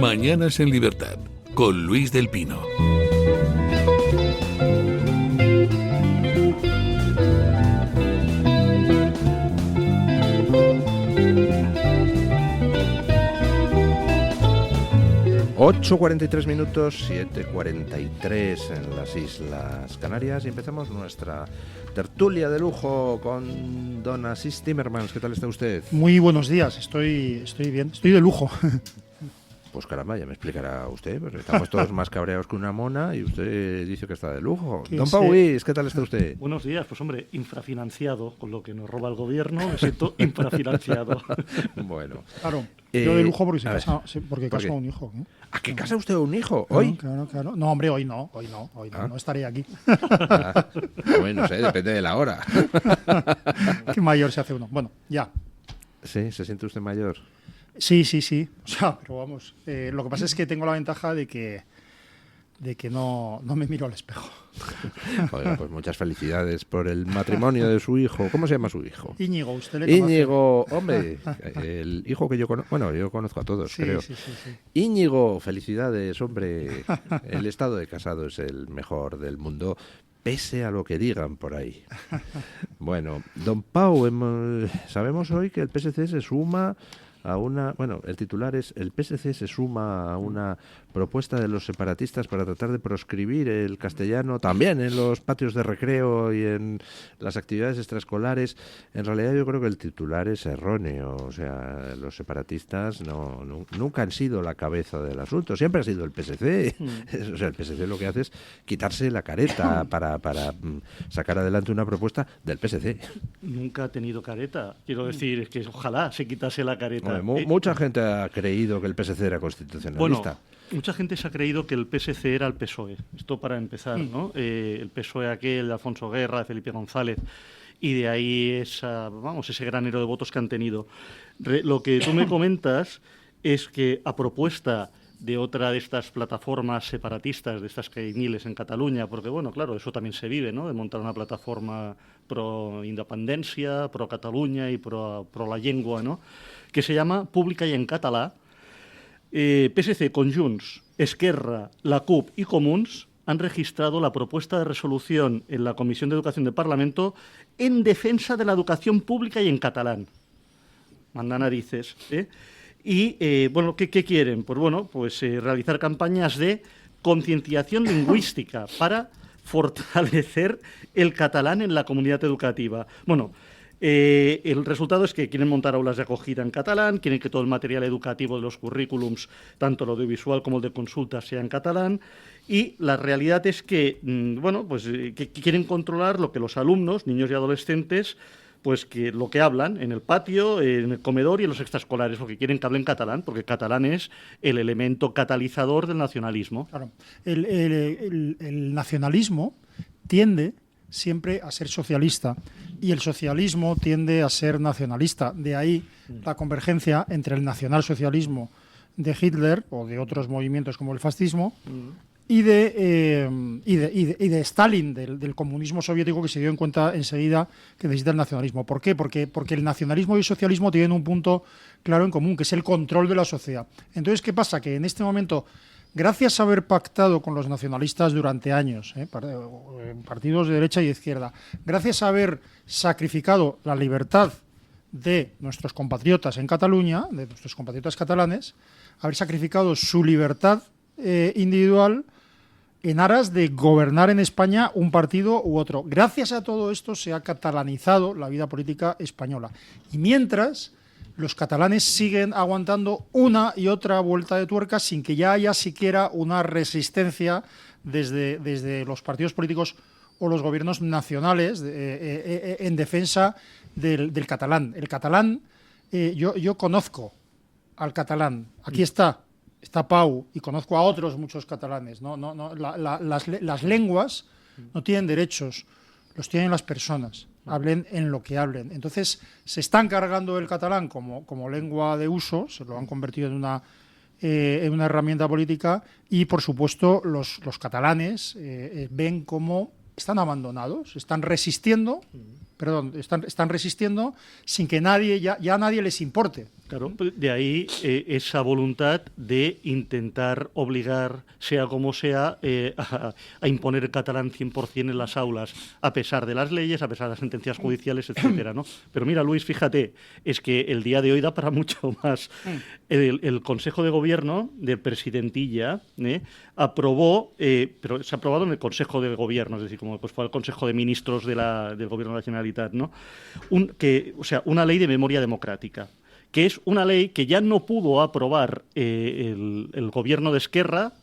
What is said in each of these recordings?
Mañanas en Libertad, con Luis del Pino. (8:43), 7:43 en las Islas Canarias, y empezamos nuestra tertulia de lujo con don Asís Timmermans. ¿Qué tal está usted? Muy buenos días, estoy bien, estoy de lujo. Pues caramba, ya me explicará usted, porque estamos todos más cabreados que una mona y usted dice que está de lujo. Don Pauis, ¿qué tal está usted? Buenos días, pues hombre, infrafinanciado, con lo que nos roba el gobierno, me siento infrafinanciado. Bueno. Claro, yo de lujo porque caso a un hijo. ¿Eh? ¿A qué casa usted un hijo? ¿Hoy? Claro. No, hombre, hoy no estaré aquí. Bueno, no sé, depende de la hora. Qué mayor se hace uno. Bueno, ya. ¿Sí? ¿Se siente usted mayor? Sí. O sea, pero vamos. Lo que pasa es que tengo la ventaja de que no me miro al espejo. Oiga, pues muchas felicidades por el matrimonio de su hijo. ¿Cómo se llama su hijo? Íñigo, usted le conoce. Íñigo, hombre, el hijo que yo conozco. Bueno, yo conozco a todos, creo. Sí. Íñigo, felicidades, hombre. El estado de casado es el mejor del mundo, pese a lo que digan por ahí. Bueno, don Pau, sabemos hoy que el PSC se suma a una... Bueno, el titular es: el PSC se suma a una propuesta de los separatistas para tratar de proscribir el castellano también en los patios de recreo y en las actividades extraescolares. En realidad yo creo que el titular es erróneo. O sea, los separatistas nunca han sido la cabeza del asunto, siempre ha sido el PSC. O sea, el PSC lo que hace es quitarse la careta para sacar adelante una propuesta del PSC. Nunca ha tenido careta. Quiero decir, es que ojalá se quitase la careta. Mucha gente ha creído que el PSC era constitucionalista. Bueno, mucha gente se ha creído que el PSC era el PSOE. Esto para empezar, ¿no? El PSOE aquel de Alfonso Guerra, de Felipe González, y de ahí ese granero de votos que han tenido. Lo que tú me comentas es que a propuesta de otra de estas plataformas separatistas, de estas caïniles en Cataluña, porque, bueno, claro, eso también se vive, ¿no?, de montar una plataforma pro independencia, pro Cataluña y pro la llengua, ¿no?, que se llama Pública i en Català. PSC con Junts, Esquerra, la CUP y Comuns han registrado la propuesta de resolución en la Comisión de Educación del Parlamento en defensa de la educación pública y en catalán. Manda narices, ¿eh? Y, bueno, ¿qué quieren? Pues realizar campañas de concienciación lingüística para fortalecer el catalán en la comunidad educativa. Bueno, el resultado es que quieren montar aulas de acogida en catalán, quieren que todo el material educativo de los currículums, tanto el audiovisual como el de consulta, sea en catalán, y la realidad es que, que quieren controlar lo que los alumnos, niños y adolescentes, pues que lo que hablan en el patio, en el comedor y en los extraescolares, lo que quieren que hablen catalán, porque catalán es el elemento catalizador del nacionalismo. Claro, el nacionalismo tiende siempre a ser socialista y el socialismo tiende a ser nacionalista. De ahí la convergencia entre el nacionalsocialismo de Hitler o de otros movimientos como el fascismo y de Stalin, del comunismo soviético, que se dio en cuenta enseguida que necesita el nacionalismo. ¿Por qué? Porque el nacionalismo y el socialismo tienen un punto claro en común, que es el control de la sociedad. Entonces, ¿qué pasa? Que en este momento, gracias a haber pactado con los nacionalistas durante años, partidos de derecha y de izquierda, gracias a haber sacrificado la libertad de nuestros compatriotas en Cataluña, de nuestros compatriotas catalanes, haber sacrificado su libertad individual en aras de gobernar en España un partido u otro. Gracias a todo esto se ha catalanizado la vida política española. Y mientras, los catalanes siguen aguantando una y otra vuelta de tuerca sin que ya haya siquiera una resistencia desde los partidos políticos o los gobiernos nacionales en defensa del catalán. El catalán, yo conozco al catalán. Aquí está Pau, y conozco a otros muchos catalanes. Las lenguas no tienen derechos, los tienen las personas, hablen en lo que hablen. Entonces, se están cargando el catalán como lengua de uso, se lo han convertido en una herramienta política, y, por supuesto, los catalanes ven cómo están abandonados, están resistiendo están resistiendo sin que ya a nadie les importe. Claro, de ahí esa voluntad de intentar obligar, sea como sea, a imponer el catalán 100% en las aulas, a pesar de las leyes, a pesar de las sentencias judiciales, etcétera, ¿no? Pero mira, Luis, fíjate, es que el día de hoy da para mucho más. El Consejo de Gobierno del Presidentilla aprobó, pero se ha aprobado en el Consejo de Gobierno, es decir, como pues fue el Consejo de Ministros del Gobierno de la Generalitat, ¿no? Una ley de memoria democrática, que es una ley que ya no pudo aprobar el gobierno de Esquerra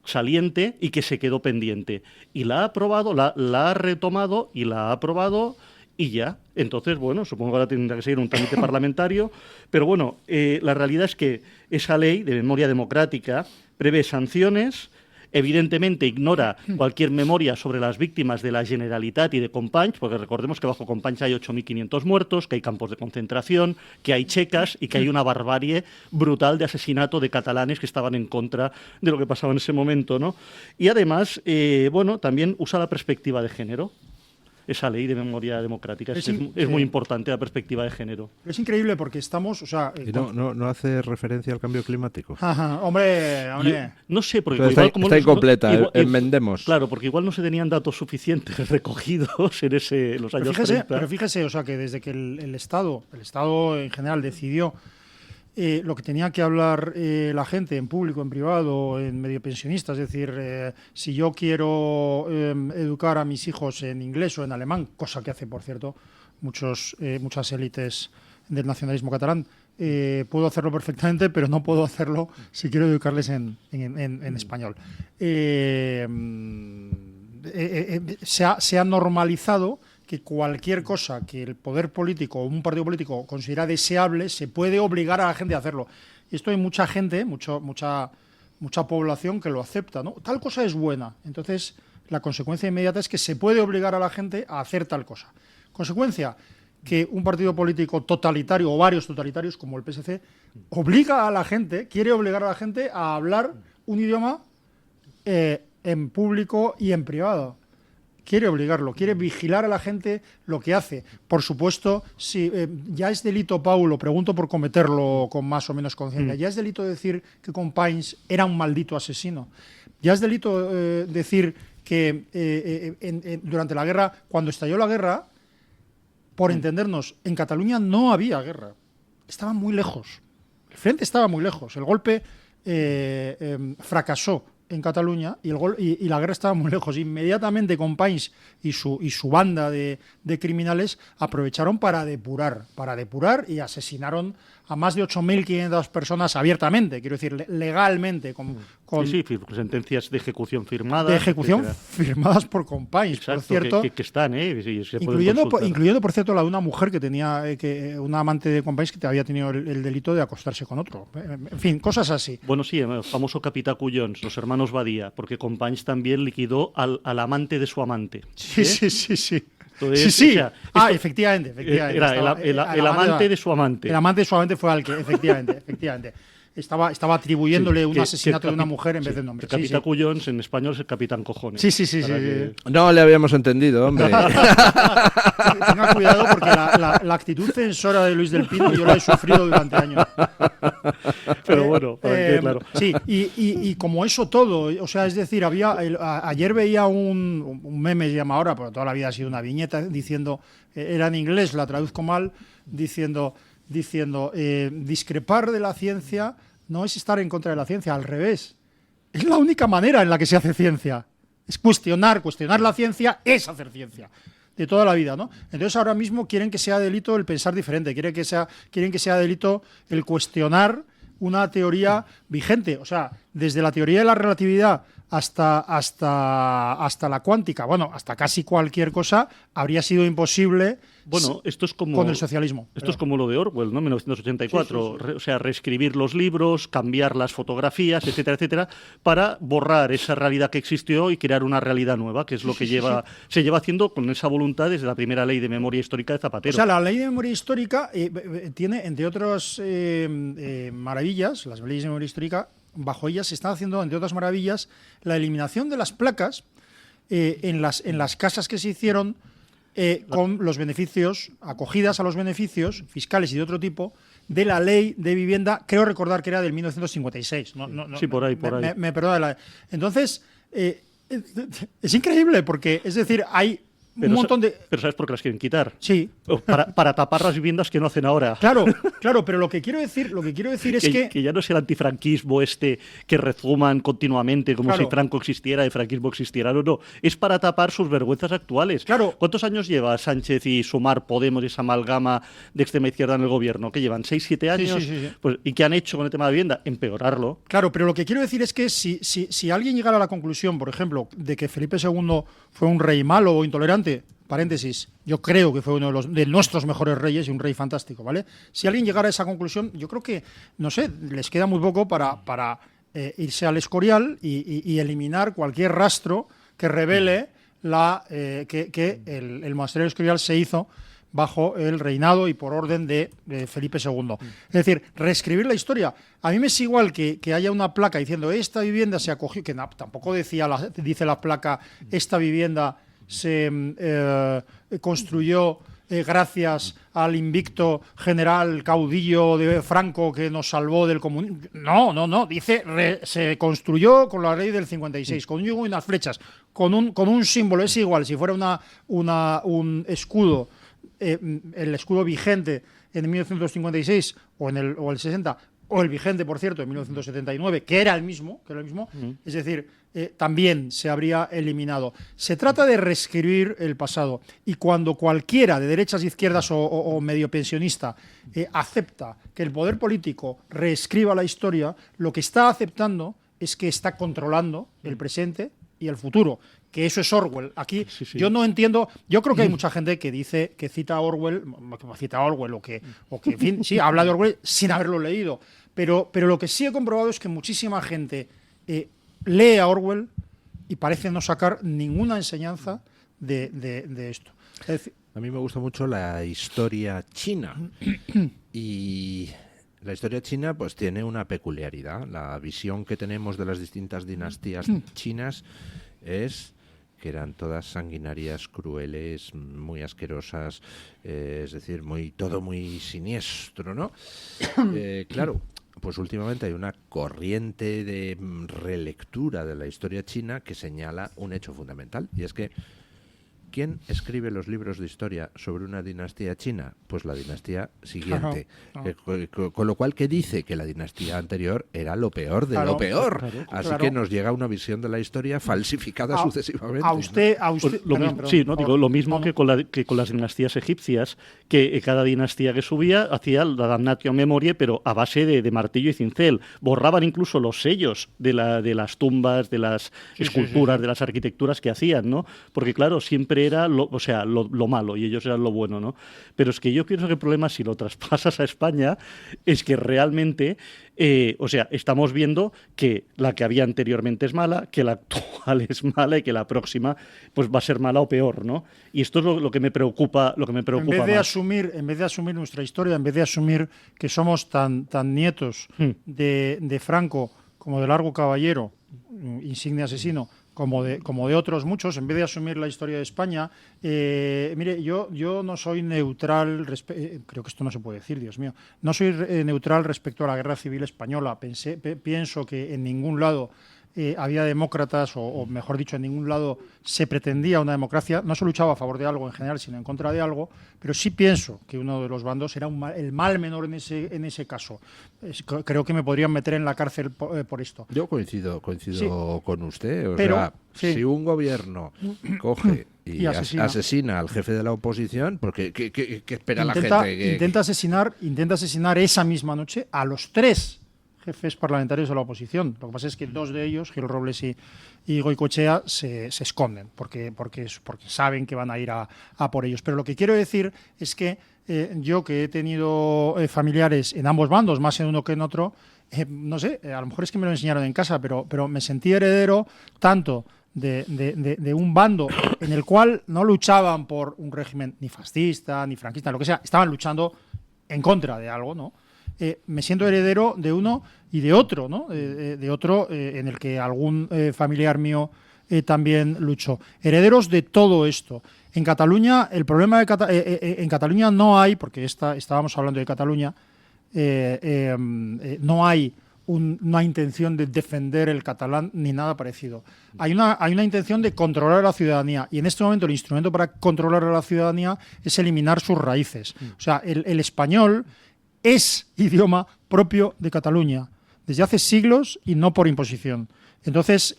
saliente y que se quedó pendiente. Y la ha aprobado, la ha retomado y la ha aprobado y ya. Entonces, bueno, supongo que ahora tendrá que seguir un trámite parlamentario, pero bueno, la realidad es que esa ley de memoria democrática prevé sanciones. Evidentemente ignora cualquier memoria sobre las víctimas de la Generalitat y de Companys, porque recordemos que bajo Companys hay 8.500 muertos, que hay campos de concentración, que hay checas y que hay una barbarie brutal de asesinato de catalanes que estaban en contra de lo que pasaba en ese momento, ¿no? Y además, también usa la perspectiva de género. Esa ley de memoria democrática es muy importante, la perspectiva de género. Es increíble porque estamos... ¿Y no hace referencia al cambio climático? Hombre. No sé, porque está incompleta, enmendemos. Claro, porque igual no se tenían datos suficientes recogidos en los años 30. Pero fíjese, o sea, que desde que el Estado en general decidió lo que tenía que hablar la gente en público, en privado, en medio pensionista, es decir, si yo quiero educar a mis hijos en inglés o en alemán, cosa que hace, por cierto, muchas élites del nacionalismo catalán, puedo hacerlo perfectamente, pero no puedo hacerlo si quiero educarles en español. Se ha normalizado que cualquier cosa que el poder político o un partido político considera deseable se puede obligar a la gente a hacerlo. Y esto hay mucha gente, mucha población que lo acepta, ¿no? Tal cosa es buena. Entonces, la consecuencia inmediata es que se puede obligar a la gente a hacer tal cosa. Consecuencia, que un partido político totalitario o varios totalitarios como el PSC quiere obligar a la gente a hablar un idioma en público y en privado. Quiere obligarlo, quiere vigilar a la gente lo que hace. Por supuesto, si ya es delito, Pau, lo pregunto por cometerlo con más o menos conciencia, ya es delito decir que Companys era un maldito asesino. Ya es delito decir que durante la guerra, cuando estalló la guerra, por entendernos, en Cataluña no había guerra. Estaban muy lejos. El frente estaba muy lejos. El golpe fracasó en Cataluña y la guerra estaba muy lejos. Inmediatamente Companys y su banda de criminales aprovecharon para depurar y asesinaron a más de 8.500 personas abiertamente, quiero decir, legalmente. Con sentencias de ejecución firmadas. Firmadas por Companys, por cierto. Que están, incluyendo, por cierto, la de una mujer que tenía, una amante de Companys que había tenido el delito de acostarse con otro. En fin, cosas así. Bueno, sí, el famoso Capità Cuyons, los hermanos Badía, porque Companys también liquidó al amante de su amante. Sí. Entonces, sí. Efectivamente. Era el amante de su amante. El amante de su amante fue al que, efectivamente. Estaba atribuyéndole un asesinato de una mujer en vez de un hombre. El Capità Cuyons en español es el Capitán Cojones. Sí. No le habíamos entendido, hombre. Tenga cuidado porque la actitud censora de Luis del Pino yo la he sufrido durante años. Pero bueno, claro. Sí, y como eso todo, o sea, es decir, ayer veía un meme, se llama ahora, pero toda la vida ha sido una viñeta, diciendo, era en inglés, la traduzco mal, diciendo discrepar de la ciencia no es estar en contra de la ciencia, al revés. Es la única manera en la que se hace ciencia. Es cuestionar la ciencia es hacer ciencia. De toda la vida, ¿no? Entonces ahora mismo quieren que sea delito el pensar diferente, quieren que sea delito el cuestionar una teoría vigente. O sea, desde la teoría de la relatividad hasta la cuántica, hasta casi cualquier cosa, habría sido imposible. Bueno, esto es como con el socialismo. Esto es como lo de Orwell, ¿no? 1984. Sí. O sea, reescribir los libros, cambiar las fotografías, etcétera, para borrar esa realidad que existió y crear una realidad nueva, que es lo que se lleva haciendo con esa voluntad desde la primera ley de memoria histórica de Zapatero. O sea, la ley de memoria histórica tiene, entre otras maravillas, las leyes de memoria histórica, bajo ellas se está haciendo, entre otras maravillas, la eliminación de las placas en las casas que se hicieron con los beneficios, acogidas a los beneficios fiscales y de otro tipo de la ley de vivienda, creo recordar que era del 1956. Sí, por ahí. Me perdona. Entonces, es increíble porque, es decir, hay un montón de... Pero ¿sabes por qué las quieren quitar? Sí. Para tapar las viviendas que no hacen ahora. Claro, pero lo que quiero decir es que ya no es el antifranquismo que rezuman continuamente como claro, si Franco existiera, el franquismo existiera. No, es para tapar sus vergüenzas actuales. Claro. ¿Cuántos años lleva Sánchez y Sumar, Podemos y esa amalgama de extrema izquierda en el gobierno? ¿Qué llevan? ¿6, 7 años? Sí. Pues, ¿y qué han hecho con el tema de vivienda? Empeorarlo. Claro, pero lo que quiero decir es que si alguien llegara a la conclusión, por ejemplo, de que Felipe II fue un rey malo o intolerante, paréntesis, yo creo que fue uno de nuestros mejores reyes y un rey fantástico, ¿vale? Si alguien llegara a esa conclusión, yo creo que, no sé, les queda muy poco para irse al Escorial y eliminar cualquier rastro que revele que el monasterio del Escorial se hizo bajo el reinado y por orden de Felipe II. Es decir, reescribir la historia. A mí me es igual que haya una placa diciendo esta vivienda se acogió, que tampoco dice la placa, esta vivienda se construyó gracias al invicto general caudillo de Franco que nos salvó del comunismo. No, dice se construyó con la ley del 56, con un yugo y unas flechas, con un símbolo. Es igual, si fuera un escudo, el escudo vigente en 1956 o el 60, o el vigente, por cierto, en 1979, que era el mismo, es decir, también se habría eliminado. Se trata de reescribir el pasado, y cuando cualquiera de derechas, izquierdas o medio pensionista acepta que el poder político reescriba la historia, lo que está aceptando es que está controlando el presente y el futuro, que eso es Orwell. Aquí sí. Yo no entiendo, yo creo que hay mucha gente que dice que cita a Orwell, o que en fin, sí, habla de Orwell sin haberlo leído, pero lo que sí he comprobado es que muchísima gente lee a Orwell y parece no sacar ninguna enseñanza de esto. Es decir, a mí me gusta mucho la historia china y la historia china pues tiene una peculiaridad. La visión que tenemos de las distintas dinastías chinas es que eran todas sanguinarias, crueles, muy asquerosas, es decir, todo muy siniestro, ¿no? Claro, pues últimamente hay una corriente de relectura de la historia china que señala un hecho fundamental, y es que ¿quién escribe los libros de historia sobre una dinastía china? Pues la dinastía siguiente. Con lo cual, ¿qué dice? Que la dinastía anterior era lo peor de lo peor. Así que nos llega una visión de la historia falsificada sucesivamente. Lo mismo que con las dinastías egipcias, que cada dinastía que subía hacía la damnatio memoriae, pero a base de martillo y cincel. Borraban incluso los sellos de las tumbas, de las esculturas, de las arquitecturas que hacían, ¿no? Porque, claro, siempre era lo malo y ellos eran lo bueno, ¿no? Pero es que yo pienso que el problema, si lo traspasas a España, es que realmente, estamos viendo que la que había anteriormente es mala, que la actual es mala y que la próxima pues va a ser mala o peor, ¿no? Y esto es lo que me preocupa, en vez de asumir nuestra historia, en vez de asumir que somos tan nietos de Franco como de Largo Caballero, insigne asesino, como de otros muchos, en vez de asumir la historia de España, mire, yo no soy neutral, creo que esto no se puede decir, Dios mío, no soy neutral respecto a la Guerra Civil Española. Pienso que en ningún lado había demócratas, o mejor dicho, en ningún lado se pretendía una democracia. No se luchaba a favor de algo en general, sino en contra de algo, pero sí pienso que uno de los bandos era el mal menor en ese caso. Creo que me podrían meter en la cárcel por esto. Yo coincido sí, con usted. Si un gobierno coge y asesina al jefe de la oposición, porque ¿qué espera la gente? Intenta asesinar esa misma noche a los 3 jefes parlamentarios de la oposición. Lo que pasa es que 2 de ellos, Gil Robles y Goicoechea, se esconden porque saben que van a ir a por ellos. Pero lo que quiero decir es que yo, que he tenido familiares en ambos bandos, más en uno que en otro, no sé, a lo mejor es que me lo enseñaron en casa, pero me sentí heredero tanto de un bando en el cual no luchaban por un régimen ni fascista, ni franquista, lo que sea, estaban luchando en contra de algo, ¿no? Me siento heredero de uno y de otro, ¿no? De otro en el que algún familiar mío también luchó. Herederos de todo esto. En Cataluña, el problema en Cataluña no hay, porque estábamos hablando de Cataluña, no hay una intención de defender el catalán ni nada parecido. Hay una intención de controlar a la ciudadanía, y en este momento el instrumento para controlar a la ciudadanía es eliminar sus raíces. O sea, el español es idioma propio de Cataluña desde hace siglos y no por imposición. Entonces,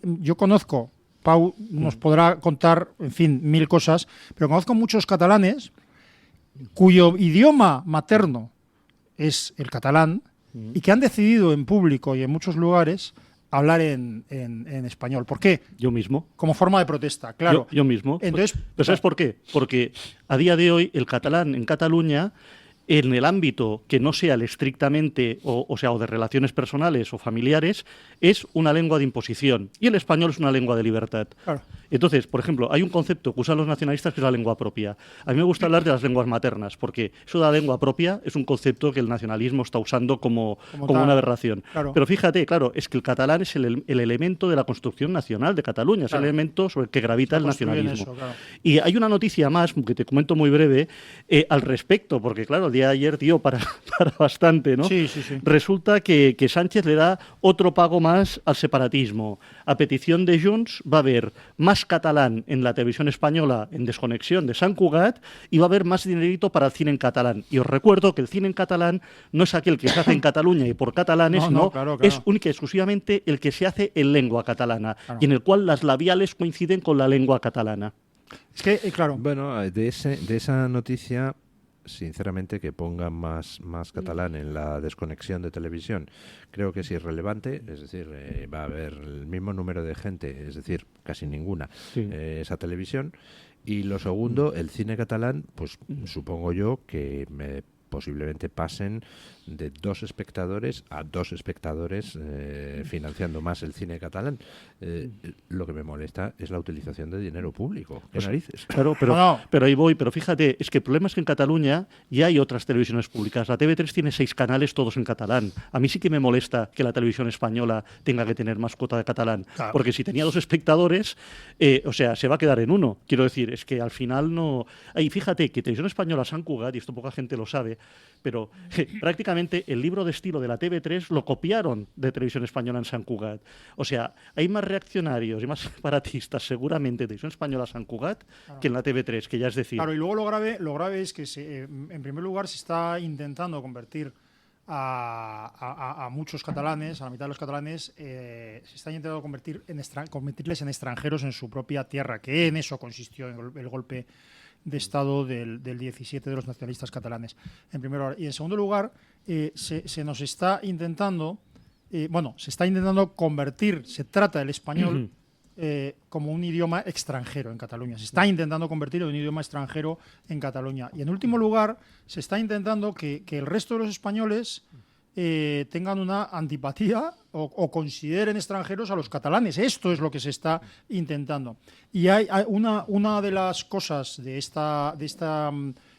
yo conozco, Pau nos podrá contar, en fin, 1000 cosas, pero conozco muchos catalanes cuyo idioma materno es el catalán y que han decidido en público y en muchos lugares hablar en español. ¿Por qué? Yo mismo. Como forma de protesta, claro. Yo mismo. Entonces, ¿Pero sabes por qué? Porque a día de hoy el catalán en Cataluña, en el ámbito que no sea el estrictamente, o sea, o de relaciones personales o familiares, es una lengua de imposición. Y el español es una lengua de libertad. Claro. Entonces, por ejemplo, hay un concepto que usan los nacionalistas que es la lengua propia. A mí me gusta hablar de las lenguas maternas, porque eso de la lengua propia es un concepto que el nacionalismo está usando como una aberración. Claro. Pero fíjate, claro, es que el catalán es el elemento de la construcción nacional de Cataluña, es el elemento sobre el que gravita el nacionalismo. Eso, claro. Y hay una noticia más, que te comento muy breve, al respecto, porque claro, el día de ayer dio para bastante, ¿no? Sí. Resulta que Sánchez le da otro pago más al separatismo. A petición de Junts va a haber más catalán en la televisión española en desconexión de Sant Cugat y va a haber más dinerito para el cine en catalán. Y os recuerdo que el cine en catalán no es aquel que se hace en Cataluña y por catalanes, claro. Es única y exclusivamente el que se hace en lengua catalana, y en el cual las labiales coinciden con la lengua catalana. Es que, claro. Bueno, de esa noticia, sinceramente, que pongan más catalán en la desconexión de televisión, creo que es irrelevante. Es decir, va a haber el mismo número de gente, es decir, casi ninguna, esa televisión. Y lo segundo, el cine catalán, pues supongo yo que posiblemente pasen de 2 espectadores a 2 espectadores, financiando más el cine catalán. Lo que me molesta es la utilización de dinero público. ¿Qué narices? Claro, pero ahí voy. Pero fíjate, es que el problema es que en Cataluña ya hay otras televisiones públicas. La TV3 tiene 6 canales, todos en catalán. A mí sí que me molesta que la televisión española tenga que tener más cuota de catalán. Claro. Porque si tenía 2 espectadores, o sea, se va a quedar en uno. Quiero decir, es que al final no... Ahí fíjate que Televisión Española Sant Cugat, y esto poca gente lo sabe, pero prácticamente el libro de estilo de la TV3 lo copiaron de Televisión Española en Sant Cugat. O sea, hay más reaccionarios y más separatistas seguramente de Televisión Española Sant Cugat que en la TV3, que ya es decir... Claro, y luego lo grave es que en primer lugar se está intentando convertir a muchos catalanes, a la mitad de los catalanes, se está intentando convertirles en extranjeros en su propia tierra, que en eso consistió el golpe de Estado del 17 de los nacionalistas catalanes, en primer lugar. Y en segundo lugar, se nos está intentando, se está intentando convertir, se trata el español como un idioma extranjero en Cataluña. Se está intentando convertir en un idioma extranjero en Cataluña. Y en último lugar, se está intentando que el resto de los españoles tengan una antipatía o consideren extranjeros a los catalanes. Esto es lo que se está intentando. Y hay una de las cosas de esta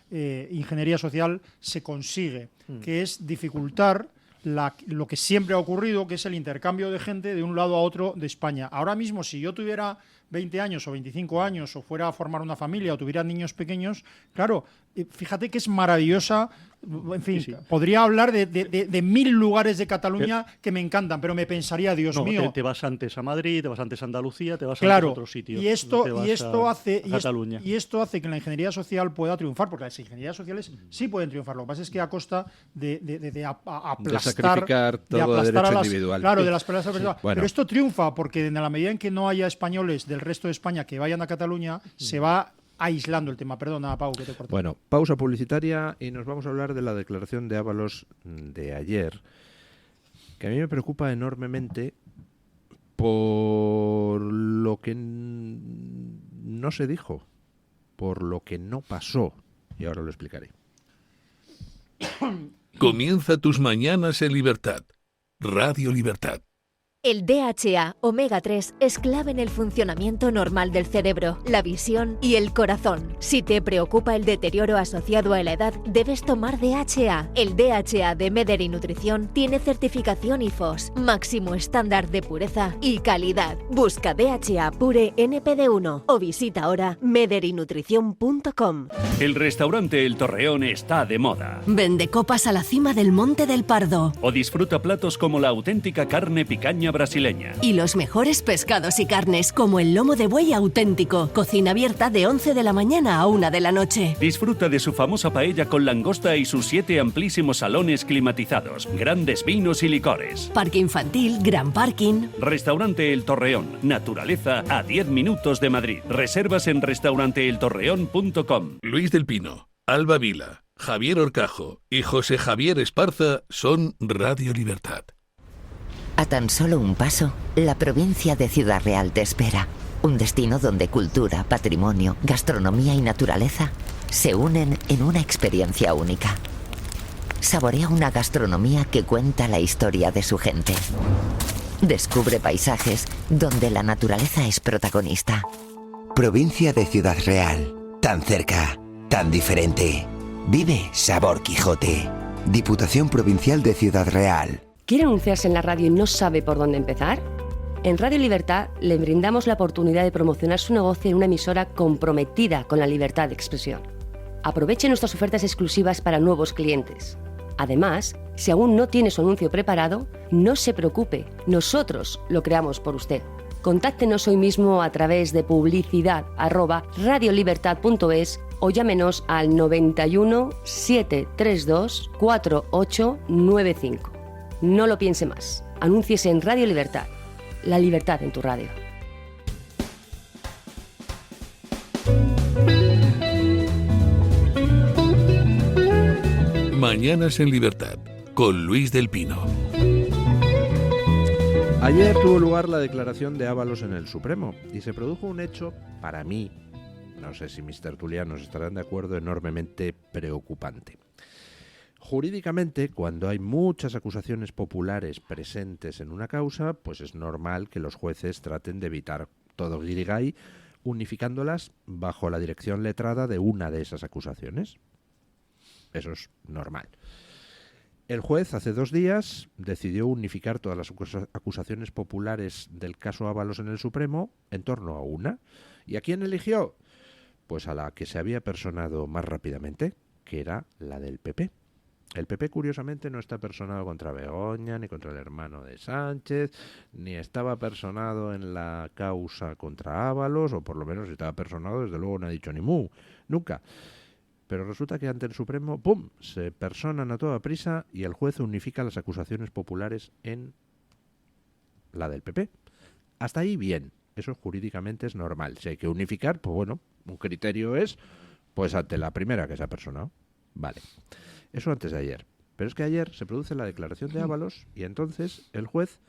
ingeniería social se consigue, que es dificultar lo que siempre ha ocurrido, que es el intercambio de gente de un lado a otro de España. Ahora mismo, si yo tuviera 20 años o 25 años o fuera a formar una familia o tuviera niños pequeños, claro, fíjate que es maravillosa. En fin, sí. Podría hablar de 1000 lugares de Cataluña que me encantan, pero me pensaría, Dios mío. Te vas antes a Madrid, te vas antes a Andalucía, te vas antes a otro sitio. Y esto hace que la ingeniería social pueda triunfar, porque las ingenierías sociales sí pueden triunfar. Lo que pasa es que a costa de aplastar, de aplastar a las individual. Claro, de las personas. Bueno. Pero esto triunfa porque en la medida en que no haya españoles del resto de España que vayan a Cataluña, se va aislando el tema. Perdona, Pau, que te corté. Bueno, pausa publicitaria y nos vamos a hablar de la declaración de Ábalos de ayer, que a mí me preocupa enormemente por lo que no se dijo, por lo que no pasó, y ahora lo explicaré. Comienza tus mañanas en libertad. Radio Libertad. El DHA Omega 3 es clave en el funcionamiento normal del cerebro, la visión y el corazón. Si te preocupa el deterioro asociado a la edad, debes tomar DHA. El DHA de Mederi Nutrición tiene certificación IFOS, máximo estándar de pureza y calidad. Busca DHA Pure NPD1 o visita ahora mederinutrición.com. El restaurante El Torreón está de moda. Vende copas a la cima del Monte del Pardo. O disfruta platos como la auténtica carne picaña brasileña. Y los mejores pescados y carnes, como el lomo de buey auténtico. Cocina abierta de 11 de la mañana a 1 de la noche. Disfruta de su famosa paella con langosta y sus 7 amplísimos salones climatizados, grandes vinos y licores. Parque infantil, gran parking. Restaurante El Torreón. Naturaleza a 10 minutos de Madrid. Reservas en restauranteeltorreón.com. Luis del Pino, Alba Vila, Javier Horcajo y José Javier Esparza son Radio Libertad. A tan solo un paso, la provincia de Ciudad Real te espera. Un destino donde cultura, patrimonio, gastronomía y naturaleza se unen en una experiencia única. Saborea una gastronomía que cuenta la historia de su gente. Descubre paisajes donde la naturaleza es protagonista. Provincia de Ciudad Real. Tan cerca, tan diferente. Vive Sabor Quijote. Diputación Provincial de Ciudad Real. ¿Quiere anunciarse en la radio y no sabe por dónde empezar? En Radio Libertad le brindamos la oportunidad de promocionar su negocio en una emisora comprometida con la libertad de expresión. Aproveche nuestras ofertas exclusivas para nuevos clientes. Además, si aún no tiene su anuncio preparado, no se preocupe, nosotros lo creamos por usted. Contáctenos hoy mismo a través de publicidad@radiolibertad.es o llámenos al 91 732 4895. No lo piense más. Anúnciese en Radio Libertad. La libertad en tu radio. Mañanas en Libertad, con Luis del Pino. Ayer tuvo lugar la declaración de Ábalos en el Supremo y se produjo un hecho, para mí, no sé si mis tertulianos estarán de acuerdo, enormemente preocupante. Jurídicamente, cuando hay muchas acusaciones populares presentes en una causa, pues es normal que los jueces traten de evitar todo guirigay, unificándolas bajo la dirección letrada de una de esas acusaciones. Eso es normal. El juez hace 2 días decidió unificar todas las acusaciones populares del caso Ábalos en el Supremo en torno a una. ¿Y a quién eligió? Pues a la que se había personado más rápidamente, que era la del PP. El PP, curiosamente, no está personado contra Begoña, ni contra el hermano de Sánchez, ni estaba personado en la causa contra Ábalos, o por lo menos si estaba personado, desde luego no ha dicho ni mu, nunca. Pero resulta que ante el Supremo, ¡pum!, se personan a toda prisa y el juez unifica las acusaciones populares en la del PP. Hasta ahí bien, eso jurídicamente es normal. Si hay que unificar, pues bueno, un criterio es, pues ante la primera que se ha personado. Vale. Eso antes de ayer. Pero es que ayer se produce la declaración de Ábalos y entonces el juez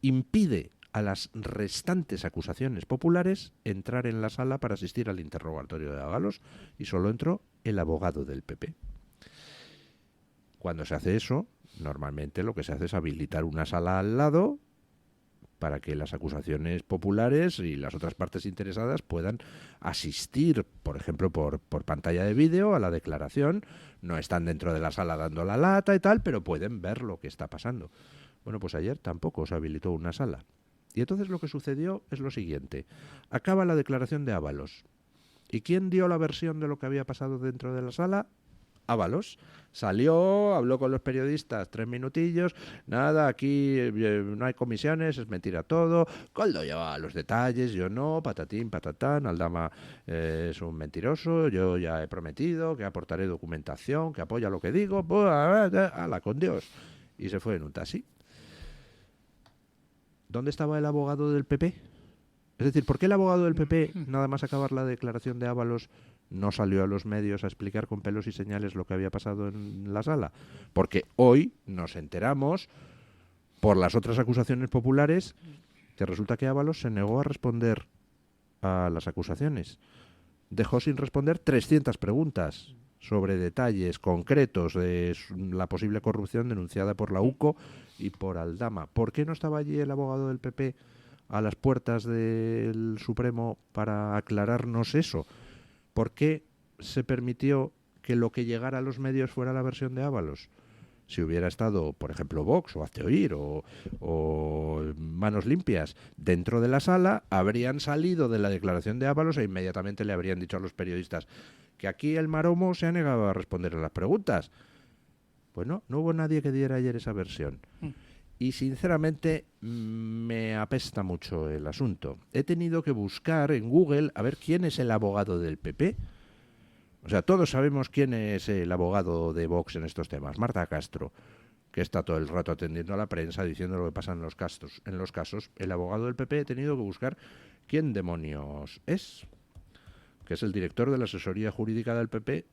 impide a las restantes acusaciones populares entrar en la sala para asistir al interrogatorio de Ábalos y solo entró el abogado del PP. Cuando se hace eso, normalmente lo que se hace es habilitar una sala al lado para que las acusaciones populares y las otras partes interesadas puedan asistir, por ejemplo, por pantalla de vídeo a la declaración. No están dentro de la sala dando la lata y tal, pero pueden ver lo que está pasando. Bueno, pues ayer tampoco se habilitó una sala. Y entonces lo que sucedió es lo siguiente. Acaba la declaración de Ábalos. ¿Y quién dio la versión de lo que había pasado dentro de la sala? Ábalos. Salió, habló con los periodistas 3 minutillos, nada, aquí no hay comisiones, es mentira todo, Coldo lleva los detalles, yo no, patatín, patatán, Aldama es un mentiroso, yo ya he prometido que aportaré documentación, que apoya lo que digo, pues, ala, con Dios. Y se fue en un taxi. ¿Dónde estaba el abogado del PP? Es decir, ¿por qué el abogado del PP, nada más acabar la declaración de Ábalos, no salió a los medios a explicar con pelos y señales lo que había pasado en la sala? Porque hoy nos enteramos, por las otras acusaciones populares, que resulta que Ábalos se negó a responder a las acusaciones. Dejó sin responder 300 preguntas sobre detalles concretos de la posible corrupción denunciada por la UCO y por Aldama. ¿Por qué no estaba allí el abogado del PP a las puertas del Supremo para aclararnos eso? ¿Por qué se permitió que lo que llegara a los medios fuera la versión de Ábalos? Si hubiera estado, por ejemplo, Vox o Hazte Oír o Manos Limpias dentro de la sala, habrían salido de la declaración de Ábalos e inmediatamente le habrían dicho a los periodistas que aquí el maromo se ha negado a responder a las preguntas. Pues no hubo nadie que diera ayer esa versión. Y sinceramente me apesta mucho el asunto. He tenido que buscar en Google a ver quién es el abogado del PP. O sea, todos sabemos quién es el abogado de Vox en estos temas, Marta Castro, que está todo el rato atendiendo a la prensa, diciendo lo que pasa en los casos. El abogado del PP he tenido que buscar quién demonios es, que es el director de la asesoría jurídica del PP,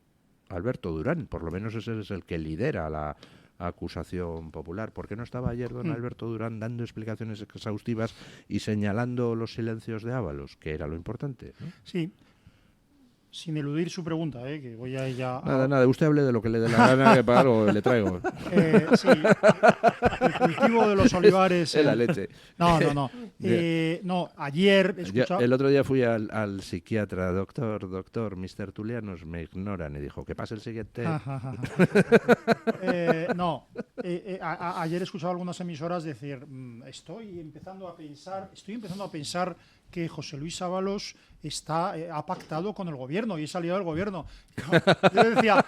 Alberto Durán. Por lo menos ese es el que lidera la acusación popular. ¿Por qué no estaba ayer don Alberto Durán dando explicaciones exhaustivas y señalando los silencios de Ábalos, que era lo importante, ¿no? Sí. Sin eludir su pregunta, que voy a ella... Nada, usted hable de lo que le dé la gana, que para algo le traigo. Sí, el cultivo de los olivares... Es la leche. No, ayer... El otro día fui al psiquiatra, doctor, mis tertulianos me ignoran, y dijo, ¿qué pasa el siguiente? Ayer he escuchado algunas emisoras decir, estoy empezando a pensar que José Luis Ábalos ha pactado con el gobierno y he salido del gobierno. Yo decía,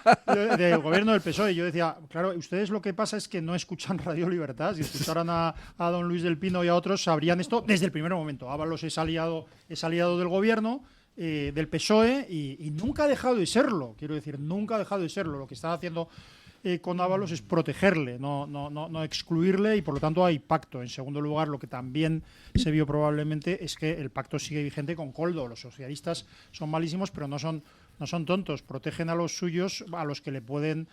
del gobierno del PSOE. Yo decía, claro, ustedes lo que pasa es que no escuchan Radio Libertad. Si escucharan a don Luis del Pino y a otros, sabrían esto desde el primer momento. Ábalos es aliado del gobierno, del PSOE, y nunca ha dejado de serlo. Quiero decir, nunca ha dejado de serlo. Lo que está haciendo con Ábalos es protegerle, no excluirle, y por lo tanto hay pacto. En segundo lugar, lo que también se vio probablemente es que el pacto sigue vigente con Koldo. Los socialistas son malísimos, pero no son tontos. Protegen a los suyos, a los que les pueden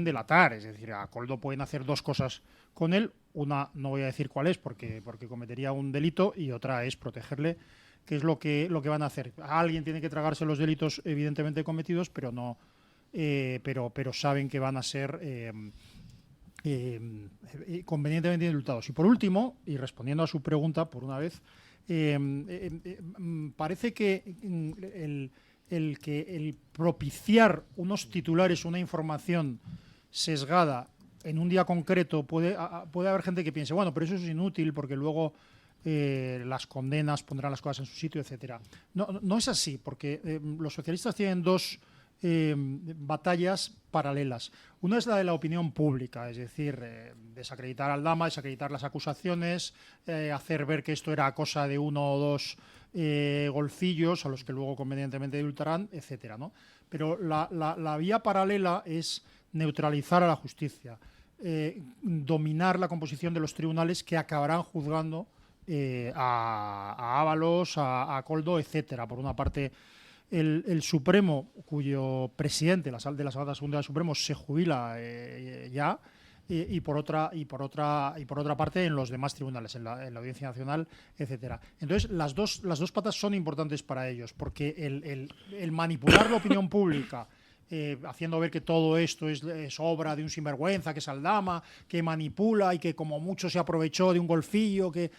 delatar. Es decir, a Koldo pueden hacer dos cosas con él. Una, no voy a decir cuál es, porque cometería un delito, y otra es protegerle, que es lo que van a hacer. Alguien tiene que tragarse los delitos evidentemente cometidos, pero no. Pero saben que van a ser convenientemente indultados. Y por último, y respondiendo a su pregunta por una vez, parece que el propiciar unos titulares, una información sesgada en un día concreto, puede haber gente que piense, bueno, pero eso es inútil porque luego las condenas pondrán las cosas en su sitio, etcétera. No es así, porque los socialistas tienen dos batallas paralelas. Una es la de la opinión pública, es decir, desacreditar a Aldama, desacreditar las acusaciones, hacer ver que esto era cosa de uno o dos golfillos a los que luego convenientemente indultarán, etcétera, ¿no? Pero la vía paralela es neutralizar a la justicia, dominar la composición de los tribunales que acabarán juzgando a Ábalos, a Koldo, etcétera. Por una parte, el Supremo, cuyo presidente de la Sala Segunda del Supremo se jubila ya, y por otra parte en los demás tribunales, en la Audiencia Nacional, etcétera. Entonces las dos patas son importantes para ellos, porque el manipular la opinión pública, haciendo ver que todo esto es obra de un sinvergüenza, que es Aldama, que manipula y que como mucho se aprovechó de un golfillo, que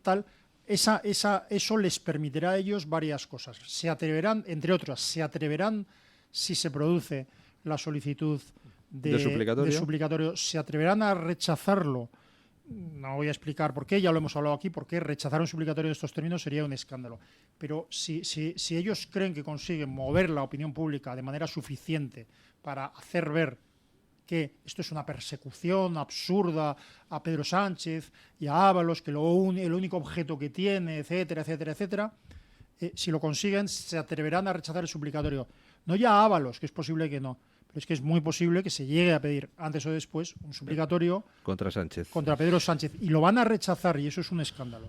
tal. Eso les permitirá a ellos varias cosas. Se atreverán, entre otras, si se produce la solicitud de suplicatorio, se atreverán a rechazarlo. No voy a explicar por qué, ya lo hemos hablado aquí, porque rechazar un suplicatorio de estos términos sería un escándalo. Pero si ellos creen que consiguen mover la opinión pública de manera suficiente para hacer ver que esto es una persecución absurda a Pedro Sánchez y a Ábalos, que el único objeto que tiene, etcétera, etcétera, etcétera, si lo consiguen, se atreverán a rechazar el suplicatorio. No ya a Ábalos, que es posible que no, pero es que es muy posible que se llegue a pedir antes o después un suplicatorio contra Pedro Sánchez, y lo van a rechazar, y eso es un escándalo.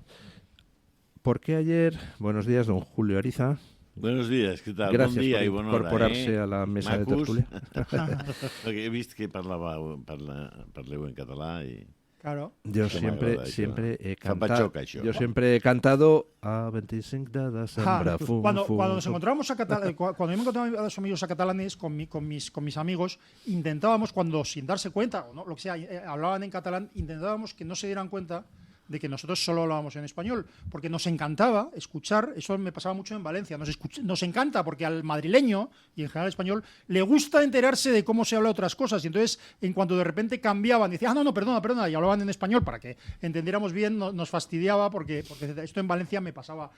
¿Por qué ayer? Buenos días, don Julio Ariza. Buenos días, què tal? Gràcies bon dia per i bona incorporar-se a la mesa de tertúlia. Perquè he vist que parleu en català i... Claro. Yo Això siempre, m'agrada, siempre això. he Fa cantado. patxoca, això. Yo siempre he cantado a 25 de desembre. Fum, Cuando fum, nos fum. encontrábamos cuando yo me encontraba a los amigos a catalanes con mis amigos, intentábamos, cuando sin darse cuenta, o no, lo que sea, hablaban en catalán, intentábamos que no se dieran cuenta de que nosotros solo hablábamos en español, porque nos encantaba escuchar, eso me pasaba mucho en Valencia, nos encanta porque al madrileño, y en general al español, le gusta enterarse de cómo se habla otras cosas, y entonces, en cuanto de repente cambiaban, decían, no, perdona, y hablaban en español para que entendiéramos bien, nos fastidiaba, porque esto en Valencia me pasaba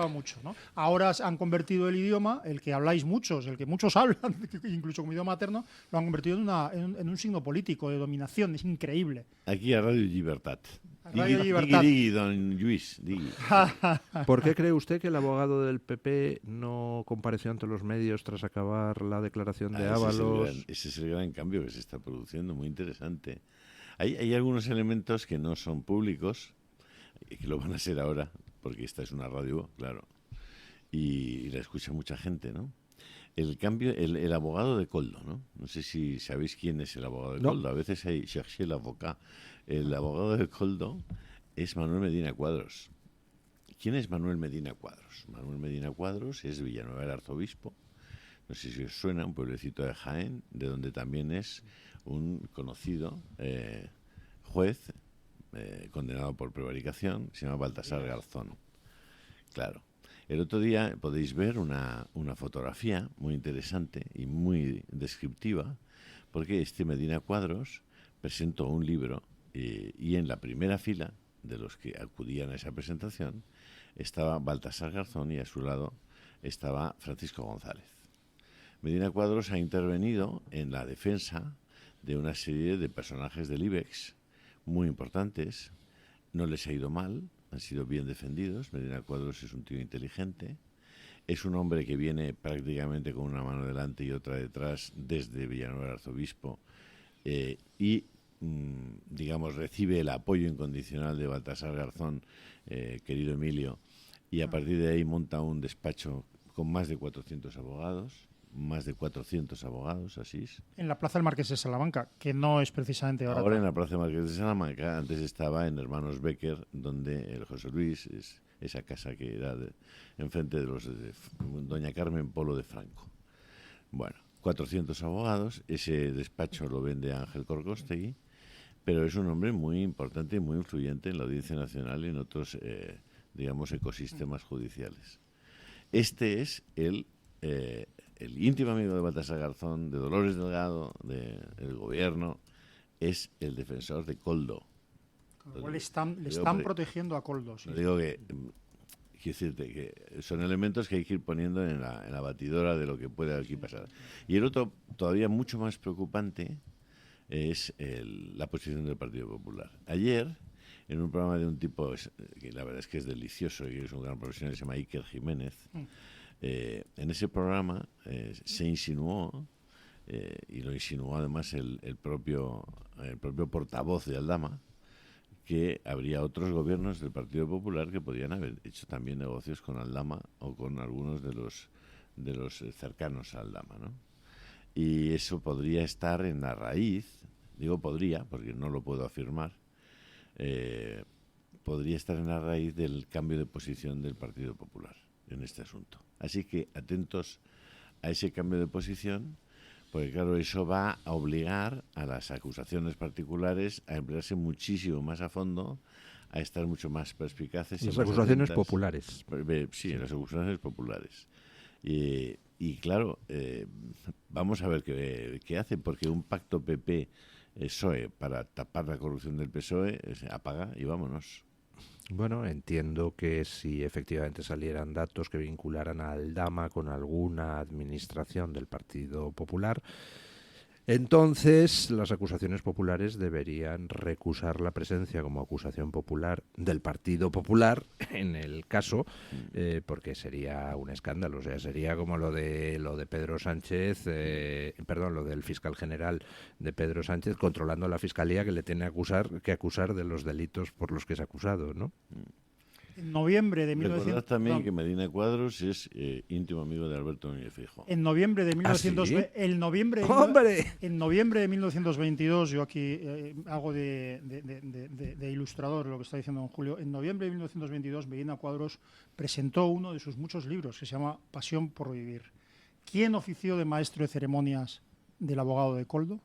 mucho, ¿no? Ahora han convertido el idioma, el que habláis muchos, el que muchos hablan, incluso como idioma materno, lo han convertido en un signo político de dominación, es increíble. Aquí a Radio Llibertat. Radio Llibertat. Digui, don Lluís, digui. ¿Por qué cree usted que el abogado del PP no compareció ante los medios tras acabar la declaración de Ábalos? Ese es el gran cambio que se está produciendo, muy interesante. Hay algunos elementos que no son públicos, que lo van a ser ahora, porque esta es una radio, claro, y la escucha mucha gente, ¿no? El cambio, el abogado de Koldo, ¿no? No sé si sabéis quién es el abogado de Koldo. A veces hay cherché l'avocat. El abogado de Koldo es Manuel Medina Cuadros. ¿Quién es Manuel Medina Cuadros? Manuel Medina Cuadros es Villanueva del Arzobispo. No sé si os suena, un pueblecito de Jaén, de donde también es un conocido juez condenado por prevaricación, se llama Baltasar Garzón. Claro. El otro día podéis ver una fotografía muy interesante y muy descriptiva, porque este Medina Cuadros presentó un libro y en la primera fila de los que acudían a esa presentación estaba Baltasar Garzón y a su lado estaba Francisco González. Medina Cuadros ha intervenido en la defensa de una serie de personajes del IBEX muy importantes. No les ha ido mal, han sido bien defendidos. Medina Cuadros es un tío inteligente, es un hombre que viene prácticamente con una mano delante y otra detrás desde Villanueva del Arzobispo y digamos, recibe el apoyo incondicional de Baltasar Garzón, querido Emilio, y a partir de ahí monta un despacho con más de 400 abogados, Asís. En la Plaza del Marqués de Salamanca, que no es precisamente ahora. Ahora en la Plaza del Marqués de Salamanca, antes estaba en Hermanos Becker, donde el José Luis, es esa casa que era enfrente de los de Doña Carmen Polo de Franco. Bueno, 400 abogados, ese despacho lo vende Ángel Corcostegui, pero es un hombre muy importante y muy influyente en la Audiencia Nacional y en otros, digamos, ecosistemas judiciales. Este es el íntimo amigo de Baltasar Garzón, de Dolores Delgado, del gobierno, es el defensor de Koldo. Con lo cual le están protegiendo a Koldo. Sí. Digo que, quiero decirte, que son elementos que hay que ir poniendo en la batidora de lo que puede aquí pasar. Y el otro, todavía mucho más preocupante, es la posición del Partido Popular. Ayer, en un programa de un tipo que la verdad es que es delicioso y es un gran profesional, se llama Iker Jiménez, en ese programa se insinuó, y lo insinuó además el propio portavoz de Aldama, que habría otros gobiernos del Partido Popular que podían haber hecho también negocios con Aldama o con algunos de los cercanos a Aldama, ¿no? Y eso podría estar en la raíz, digo podría, porque no lo puedo afirmar, podría estar en la raíz del cambio de posición del Partido Popular en este asunto. Así que atentos a ese cambio de posición, porque claro, eso va a obligar a las acusaciones particulares a emplearse muchísimo más a fondo, a estar mucho más perspicaces. Las acusaciones populares. Sí, las acusaciones populares. Y claro, vamos a ver qué hace, porque un pacto PP-PSOE para tapar la corrupción del PSOE se apaga y vámonos. Bueno, entiendo que si efectivamente salieran datos que vincularan a Aldama con alguna administración del Partido Popular, entonces las acusaciones populares deberían recusar la presencia como acusación popular del Partido Popular en el caso, porque sería un escándalo. O sea, sería como lo de Pedro Sánchez, lo del fiscal general de Pedro Sánchez controlando a la fiscalía que le tiene que acusar de los delitos por los que es acusado, ¿no? En noviembre de Recordad 1900... también no, que Medina Cuadros es íntimo amigo de Alberto Núñez Feijóo. En noviembre de ¿Ah, 1900, sí? ¡Hombre! En noviembre de 1922, yo aquí hago de ilustrador lo que está diciendo don Julio. En noviembre de 1922, Medina Cuadros presentó uno de sus muchos libros que se llama Pasión por vivir. ¿Quién ofició de maestro de ceremonias del abogado de Coldo?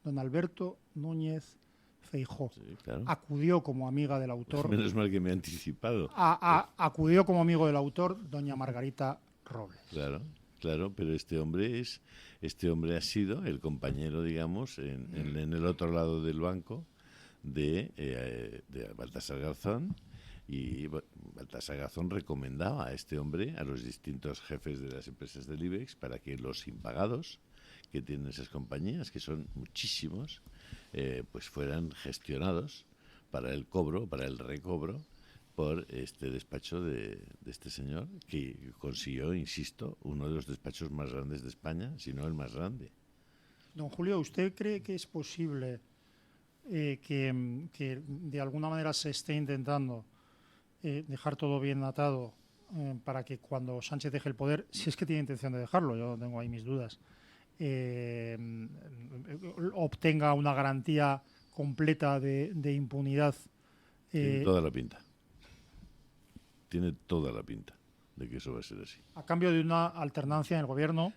Don Alberto Núñez Feijóo. Sí, claro. Acudió como amiga del autor. Menos mal que me he anticipado. Acudió como amigo del autor doña Margarita Robles. Claro, claro, pero este hombre ha sido el compañero, digamos, en el otro lado del banco de Baltasar Garzón, y Baltasar Garzón recomendaba a este hombre a los distintos jefes de las empresas del IBEX para que los impagados que tienen esas compañías, que son muchísimos, pues fueran gestionados para el cobro, para el recobro, por este despacho de este señor, que consiguió, insisto, uno de los despachos más grandes de España, si no el más grande. Don Julio, ¿usted cree que es posible que de alguna manera se esté intentando dejar todo bien atado para que cuando Sánchez deje el poder, si es que tiene intención de dejarlo, yo tengo ahí mis dudas, obtenga una garantía completa de impunidad? Tiene toda la pinta. Tiene toda la pinta de que eso va a ser así. A cambio de una alternancia en el gobierno.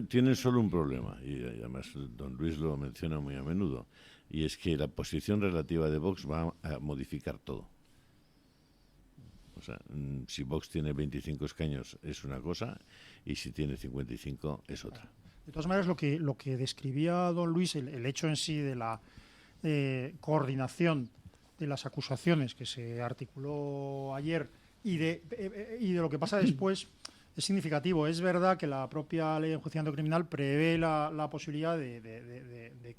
Tiene solo un problema, y además don Luis lo menciona muy a menudo, y es que la posición relativa de Vox va a modificar todo. O sea, si Vox tiene 25 escaños es una cosa, y si tiene 55 es otra. De todas maneras, lo que describía don Luis, el hecho en sí de la coordinación de las acusaciones que se articuló ayer y de lo que pasa después es significativo. Es verdad que la propia ley de enjuiciamiento criminal prevé la posibilidad de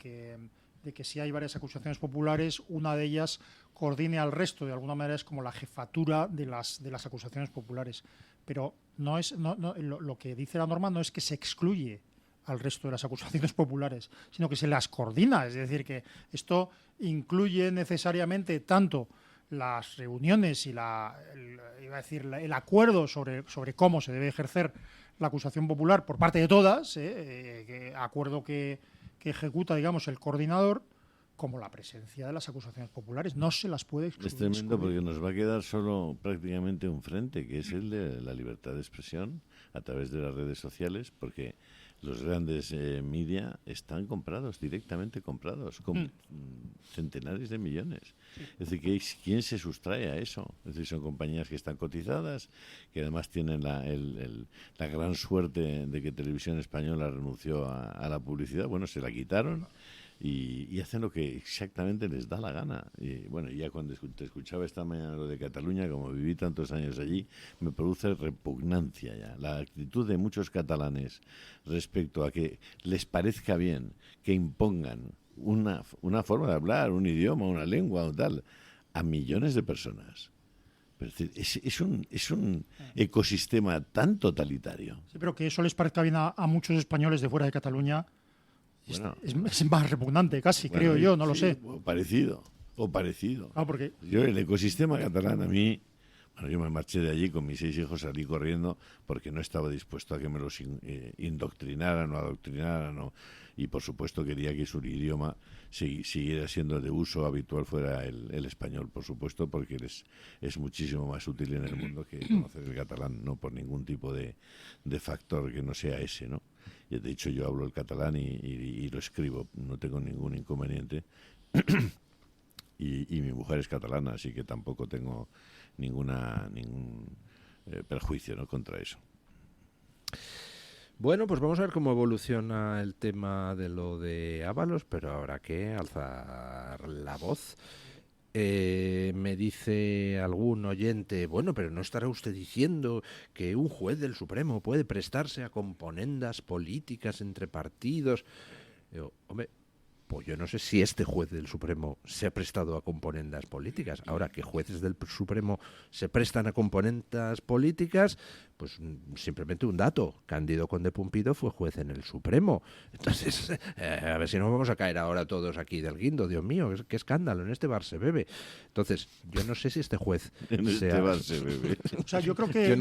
que si hay varias acusaciones populares, una de ellas coordine al resto. De alguna manera es como la jefatura de las acusaciones populares. Pero lo que dice la norma no es que se excluye al resto de las acusaciones populares, sino que se las coordina. Es decir, que esto incluye necesariamente tanto las reuniones y el acuerdo sobre cómo se debe ejercer la acusación popular por parte de todas, acuerdo que ejecuta, digamos, el coordinador, como la presencia de las acusaciones populares. No se las puede excluir. Es tremendo porque nos va a quedar solo prácticamente un frente, que es el de la libertad de expresión a través de las redes sociales, porque los grandes media están comprados, directamente comprados, con centenares de millones. Es decir, ¿quién se sustrae a eso? Es decir, son compañías que están cotizadas, que además tienen la gran suerte de que Televisión Española renunció a la publicidad. Bueno, se la quitaron y hacen lo que exactamente les da la gana. Y bueno, ya cuando te escuchaba esta mañana lo de Cataluña, como viví tantos años allí, me produce repugnancia ya. La actitud de muchos catalanes respecto a que les parezca bien que impongan una forma de hablar, un idioma, una lengua o tal, a millones de personas. Es un ecosistema tan totalitario. Sí, pero que eso les parezca bien a muchos españoles de fuera de Cataluña. Bueno, es más repugnante casi, creo yo, no lo sé. O parecido. Porque yo, el ecosistema catalán, a mí, yo me marché de allí con mis 6 hijos, salí corriendo porque no estaba dispuesto a que me los indoctrinaran o adoctrinaran, y por supuesto quería que su idioma siguiera siendo de uso habitual, fuera el español, por supuesto, porque es muchísimo más útil en el mundo que conocer el catalán, no por ningún tipo de factor que no sea ese, ¿no? Y de hecho yo hablo el catalán y lo escribo, no tengo ningún inconveniente. y mi mujer es catalana, así que tampoco tengo ningún perjuicio, ¿no?, contra eso. Bueno, pues vamos a ver cómo evoluciona el tema de lo de Ábalos, pero habrá que alzar la voz. Me dice algún oyente, bueno, pero ¿no estará usted diciendo que un juez del Supremo puede prestarse a componendas políticas entre partidos? Digo, hombre, Pues yo no sé si este juez del Supremo se ha prestado a componendas políticas. Ahora, que jueces del Supremo se prestan a componendas políticas, pues simplemente un dato. Cándido Conde Pumpido fue juez en el Supremo. Entonces, a ver si nos vamos a caer ahora todos aquí del guindo. Dios mío, qué escándalo, en este bar se bebe. Entonces, yo no sé si este juez bar se bebe. O sea, yo creo que...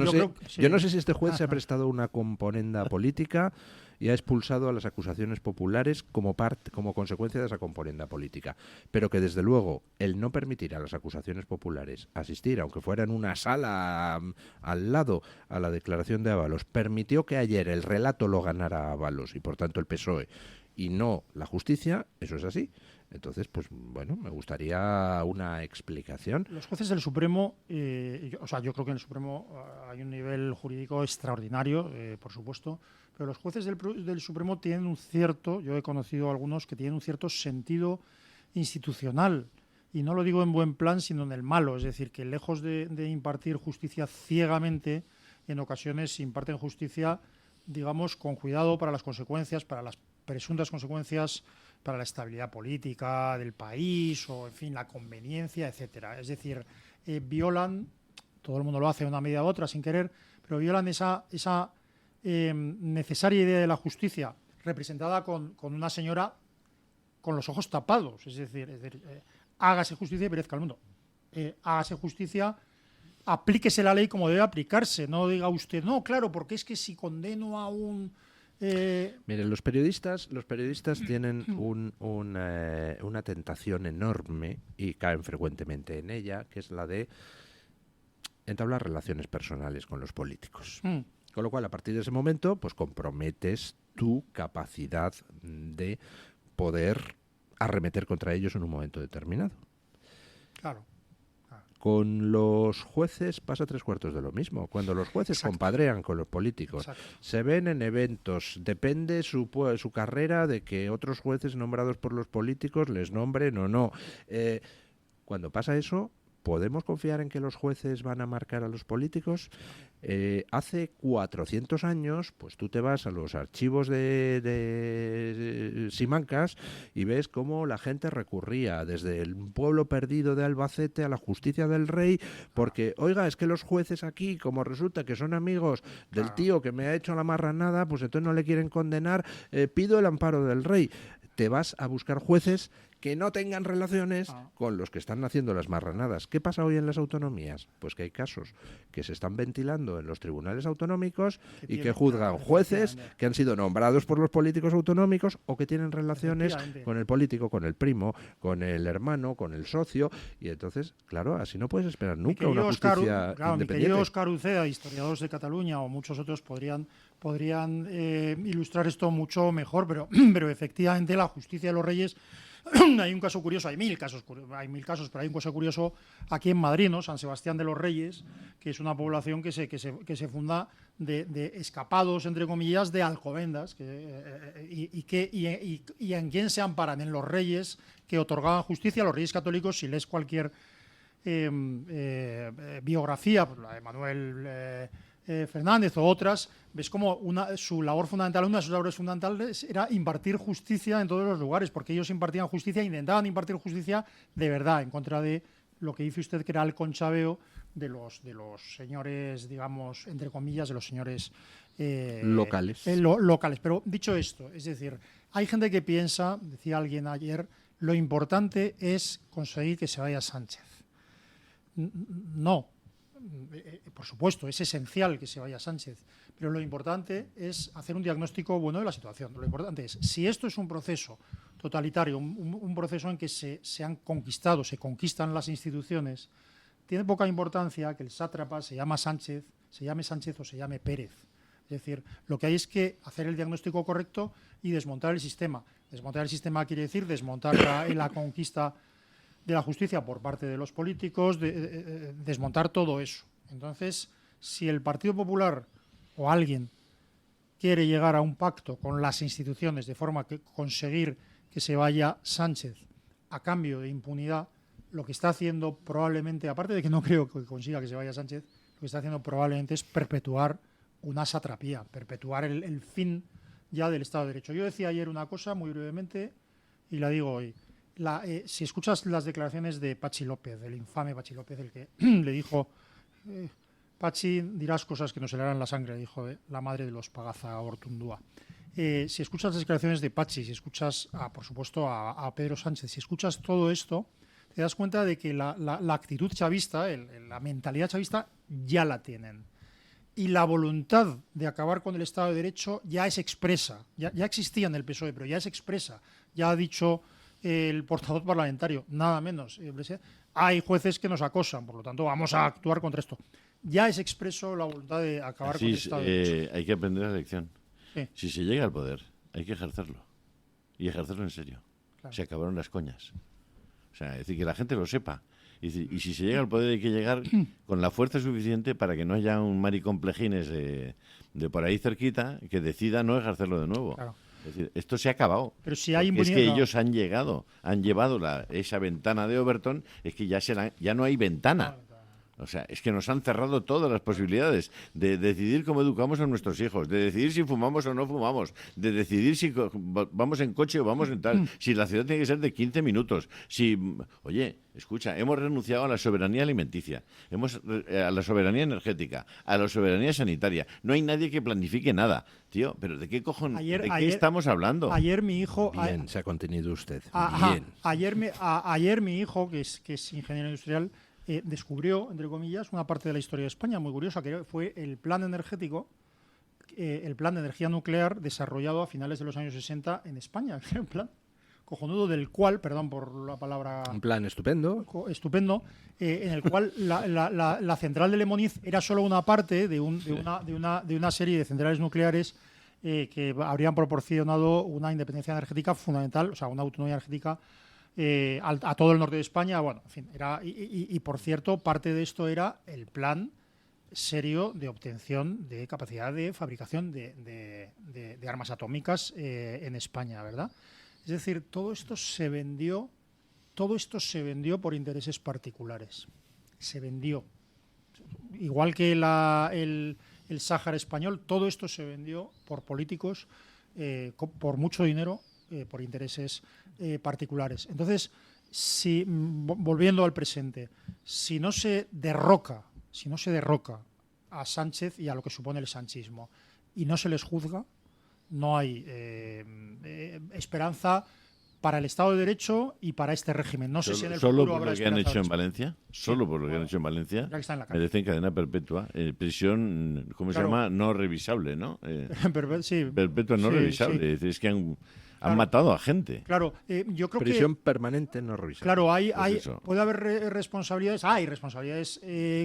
Yo no sé si este juez se ha prestado una componenda política y ha expulsado a las acusaciones populares como consecuencia de esa componenda política. Pero que, desde luego, el no permitir a las acusaciones populares asistir, aunque fuera en una sala al lado, a la declaración de Ábalos, permitió que ayer el relato lo ganara Ábalos y, por tanto, el PSOE, y no la justicia. Eso es así. Entonces, pues bueno, me gustaría una explicación. Los jueces del Supremo, yo creo que en el Supremo hay un nivel jurídico extraordinario, por supuesto, pero los jueces del Supremo tienen un cierto, yo he conocido algunos que tienen un cierto sentido institucional, y no lo digo en buen plan, sino en el malo, es decir, que lejos de impartir justicia ciegamente, en ocasiones imparten justicia, digamos, con cuidado para las consecuencias, para las presuntas consecuencias para la estabilidad política del país o, en fin, la conveniencia, etcétera. Es decir, violan, todo el mundo lo hace de una medida u otra sin querer, pero violan esa necesaria idea de la justicia representada con una señora con los ojos tapados. Es decir, hágase justicia y perezca el mundo. Hágase justicia, aplíquese la ley como debe aplicarse. No diga usted, no, claro, porque es que si condeno a un... Miren, los periodistas tienen una tentación enorme, y caen frecuentemente en ella, que es la de entablar relaciones personales con los políticos. Con lo cual, a partir de ese momento, pues comprometes tu capacidad de poder arremeter contra ellos en un momento determinado. Claro. Con los jueces pasa 3/4 de lo mismo. Cuando los jueces compadrean con los políticos, se ven en eventos, depende su carrera de que otros jueces nombrados por los políticos les nombren o no. Cuando pasa eso, ¿podemos confiar en que los jueces van a marcar a los políticos? Hace 400 años, pues tú te vas a los archivos de Simancas y ves cómo la gente recurría desde el pueblo perdido de Albacete a la justicia del rey, porque, oiga, es que los jueces aquí, como resulta que son amigos del tío que me ha hecho la marranada, pues entonces no le quieren condenar, pido el amparo del rey. Te vas a buscar jueces que no tengan relaciones con los que están haciendo las marranadas. ¿Qué pasa hoy en las autonomías? Pues que hay casos que se están ventilando en los tribunales autonómicos y que juzgan jueces que han sido nombrados por los políticos autonómicos o que tienen relaciones con el político, con el primo, con el hermano, con el socio, y entonces, claro, así no puedes esperar nunca una justicia independiente. Mi querido Óscar Uceda, historiadores de Cataluña, o muchos otros podrían ilustrar esto mucho mejor, pero efectivamente la justicia de los reyes... Hay un caso curioso, hay mil casos, pero hay un caso curioso aquí en Madrid, ¿no? San Sebastián de los Reyes, que es una población que se funda de escapados, entre comillas, de alcobendas, y en quién se amparan, en los reyes que otorgaban justicia, los reyes católicos. Si lees cualquier biografía, pues la de Manuel Fernández o otras, ves como su labor fundamental, una de sus labores fundamentales era impartir justicia en todos los lugares, porque ellos impartían justicia, intentaban impartir justicia de verdad, en contra de lo que dice usted que era el conchabeo de los señores, digamos, entre comillas, de los señores locales. Locales. Pero dicho esto, es decir, hay gente que piensa, decía alguien ayer, lo importante es conseguir que se vaya Sánchez. No. Por supuesto, es esencial que se vaya Sánchez, pero lo importante es hacer un diagnóstico bueno de la situación. Lo importante es, si esto es un proceso totalitario, un proceso en que se conquistan las instituciones, tiene poca importancia que el sátrapa se llame Sánchez o se llame Pérez. Es decir, lo que hay es que hacer el diagnóstico correcto y desmontar el sistema. Desmontar el sistema quiere decir desmontar la conquista de la justicia por parte de los políticos, desmontar todo eso. Entonces, si el Partido Popular o alguien quiere llegar a un pacto con las instituciones de forma que conseguir que se vaya Sánchez a cambio de impunidad, lo que está haciendo probablemente, aparte de que no creo que consiga que se vaya Sánchez, lo que está haciendo probablemente es perpetuar una satrapía, perpetuar el fin ya del Estado de Derecho. Yo decía ayer una cosa muy brevemente, y la digo hoy. Si escuchas las declaraciones de Patxi López, del infame Patxi López, el que le dijo, Patxi, dirás cosas que nos helarán la sangre, dijo la madre de los Pagaza Ortundúa. Si escuchas las declaraciones de Patxi, si escuchas, por supuesto, a Pedro Sánchez, si escuchas todo esto, te das cuenta de que la actitud chavista, la mentalidad chavista, ya la tienen. Y la voluntad de acabar con el Estado de Derecho ya es expresa. Ya existía en el PSOE, pero ya es expresa. Ya ha dicho el portavoz parlamentario, nada menos. Hay jueces que nos acosan, por lo tanto vamos a actuar contra esto. Ya es expreso la voluntad de acabar con el Estado de Derecho. Hay que aprender la lección. Sí. Si se llega al poder, hay que ejercerlo. Y ejercerlo en serio. Claro. Se acabaron las coñas. O sea, es decir, que la gente lo sepa. Y si se llega al poder hay que llegar con la fuerza suficiente para que no haya un maricomplejines de por ahí cerquita que decida no ejercerlo de nuevo. Claro. Es decir, esto se ha acabado. Pero si hay es que ellos han llevado, han llevado esa ventana de Overton, es que ya no hay ventana. O sea, es que nos han cerrado todas las posibilidades de decidir cómo educamos a nuestros hijos, de decidir si fumamos o no fumamos, de decidir si vamos en coche o vamos en tal, si la ciudad tiene que ser de 15 minutos. Oye, escucha, hemos renunciado a la soberanía alimenticia, a la soberanía energética, a la soberanía sanitaria. No hay nadie que planifique nada. Tío, pero ¿de qué cojones? ¿De qué estamos hablando? Ayer mi hijo... Bien, se ha contenido usted. Bien. Bien. Ayer mi hijo, que es ingeniero industrial, descubrió, entre comillas, una parte de la historia de España muy curiosa, que fue el plan energético, el plan de energía nuclear desarrollado a finales de los años 60 en España. Un plan cojonudo del cual, perdón por la palabra... Un plan estupendo. Estupendo, en el cual la central de Lemoniz era solo una parte de una serie de centrales nucleares que habrían proporcionado una independencia energética fundamental, o sea, una autonomía energética a todo el norte de España. Bueno, en fin, y por cierto, parte de esto era el plan serio de obtención de capacidad de fabricación de armas atómicas en España, ¿verdad? Es decir, todo esto se vendió por intereses particulares. Se vendió. Igual que el Sáhara español, todo esto se vendió por políticos por mucho dinero, por intereses particulares. Entonces, volviendo al presente, si no se derroca a Sánchez y a lo que supone el sanchismo y no se les juzga, no hay esperanza para el Estado de Derecho y para este régimen. No sé si en el futuro habrá esperanza. Solo por lo que han hecho en Valencia, merecen cadena perpetua, prisión, ¿cómo se llama? No revisable, ¿no? Perpetua no revisable. Sí. Es que han matado a gente. Claro, yo creo prisión permanente no revisable. Claro, puede haber responsabilidades. Hay responsabilidades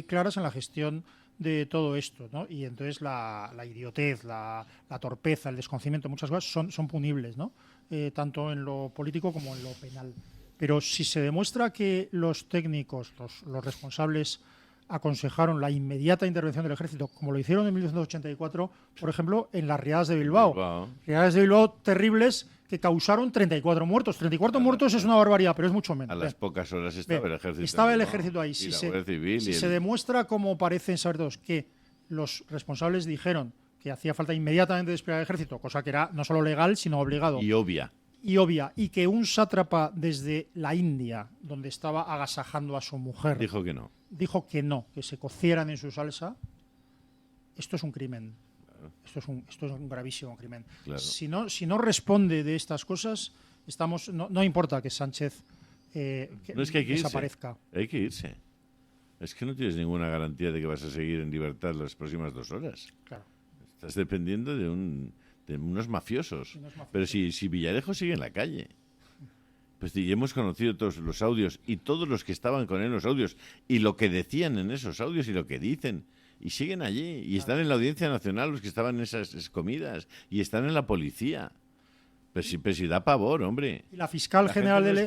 claras en la gestión de todo esto, ¿no? Y entonces la idiotez, la torpeza, el desconocimiento, muchas cosas son punibles, ¿no? Tanto en lo político como en lo penal. Pero si se demuestra que los técnicos, los responsables, aconsejaron la inmediata intervención del ejército, como lo hicieron en 1984, por ejemplo, en las riadas de Bilbao. Riadas de Bilbao terribles que causaron 34 muertos. 34 muertos es una barbaridad, pero es mucho menos. A las pocas horas estaba el ejército. Estaba el ejército ahí. Si se demuestra, como parecen saber todos, que los responsables dijeron que hacía falta inmediatamente desplegar el ejército, cosa que era no solo legal, sino obligado. Y obvia. Y que un sátrapa desde la India, donde estaba agasajando a su mujer, dijo que no, que se cocieran en su salsa, esto es un crimen. Claro. Esto es un gravísimo crimen. Claro. Si no responde de estas cosas, no importa que Sánchez desaparezca. Hay que irse. Es que no tienes ninguna garantía de que vas a seguir en libertad las próximas 2 horas. Claro. Estás dependiendo de unos mafiosos. Pero si Villarejo sigue en la calle, pues y hemos conocido todos los audios y todos los que estaban con él en los audios y lo que decían en esos audios y lo que dicen, y siguen allí y están en la Audiencia Nacional los que estaban en esas comidas y están en la policía. Pero si da pavor, hombre. Y la fiscal general del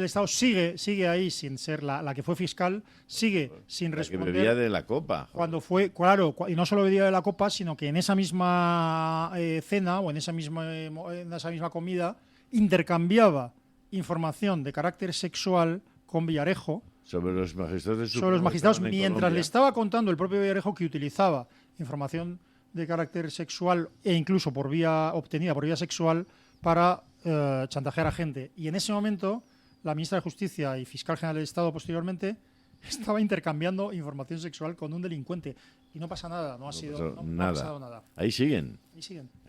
Estado sigue ahí sin ser la que fue fiscal, sigue sin responder. Que bebía de la copa. Joder. Cuando fue, claro, y no solo bebía de la copa, sino que en esa misma cena o en esa misma comida intercambiaba información de carácter sexual con Villarejo sobre los magistrados mientras le estaba contando el propio Villarejo que utilizaba información de carácter sexual e incluso obtenida por vía sexual para chantajear a gente. Y en ese momento, la ministra de Justicia y fiscal general del Estado posteriormente estaba intercambiando información sexual con un delincuente. Y no pasa nada, no ha pasado nada. Ahí siguen.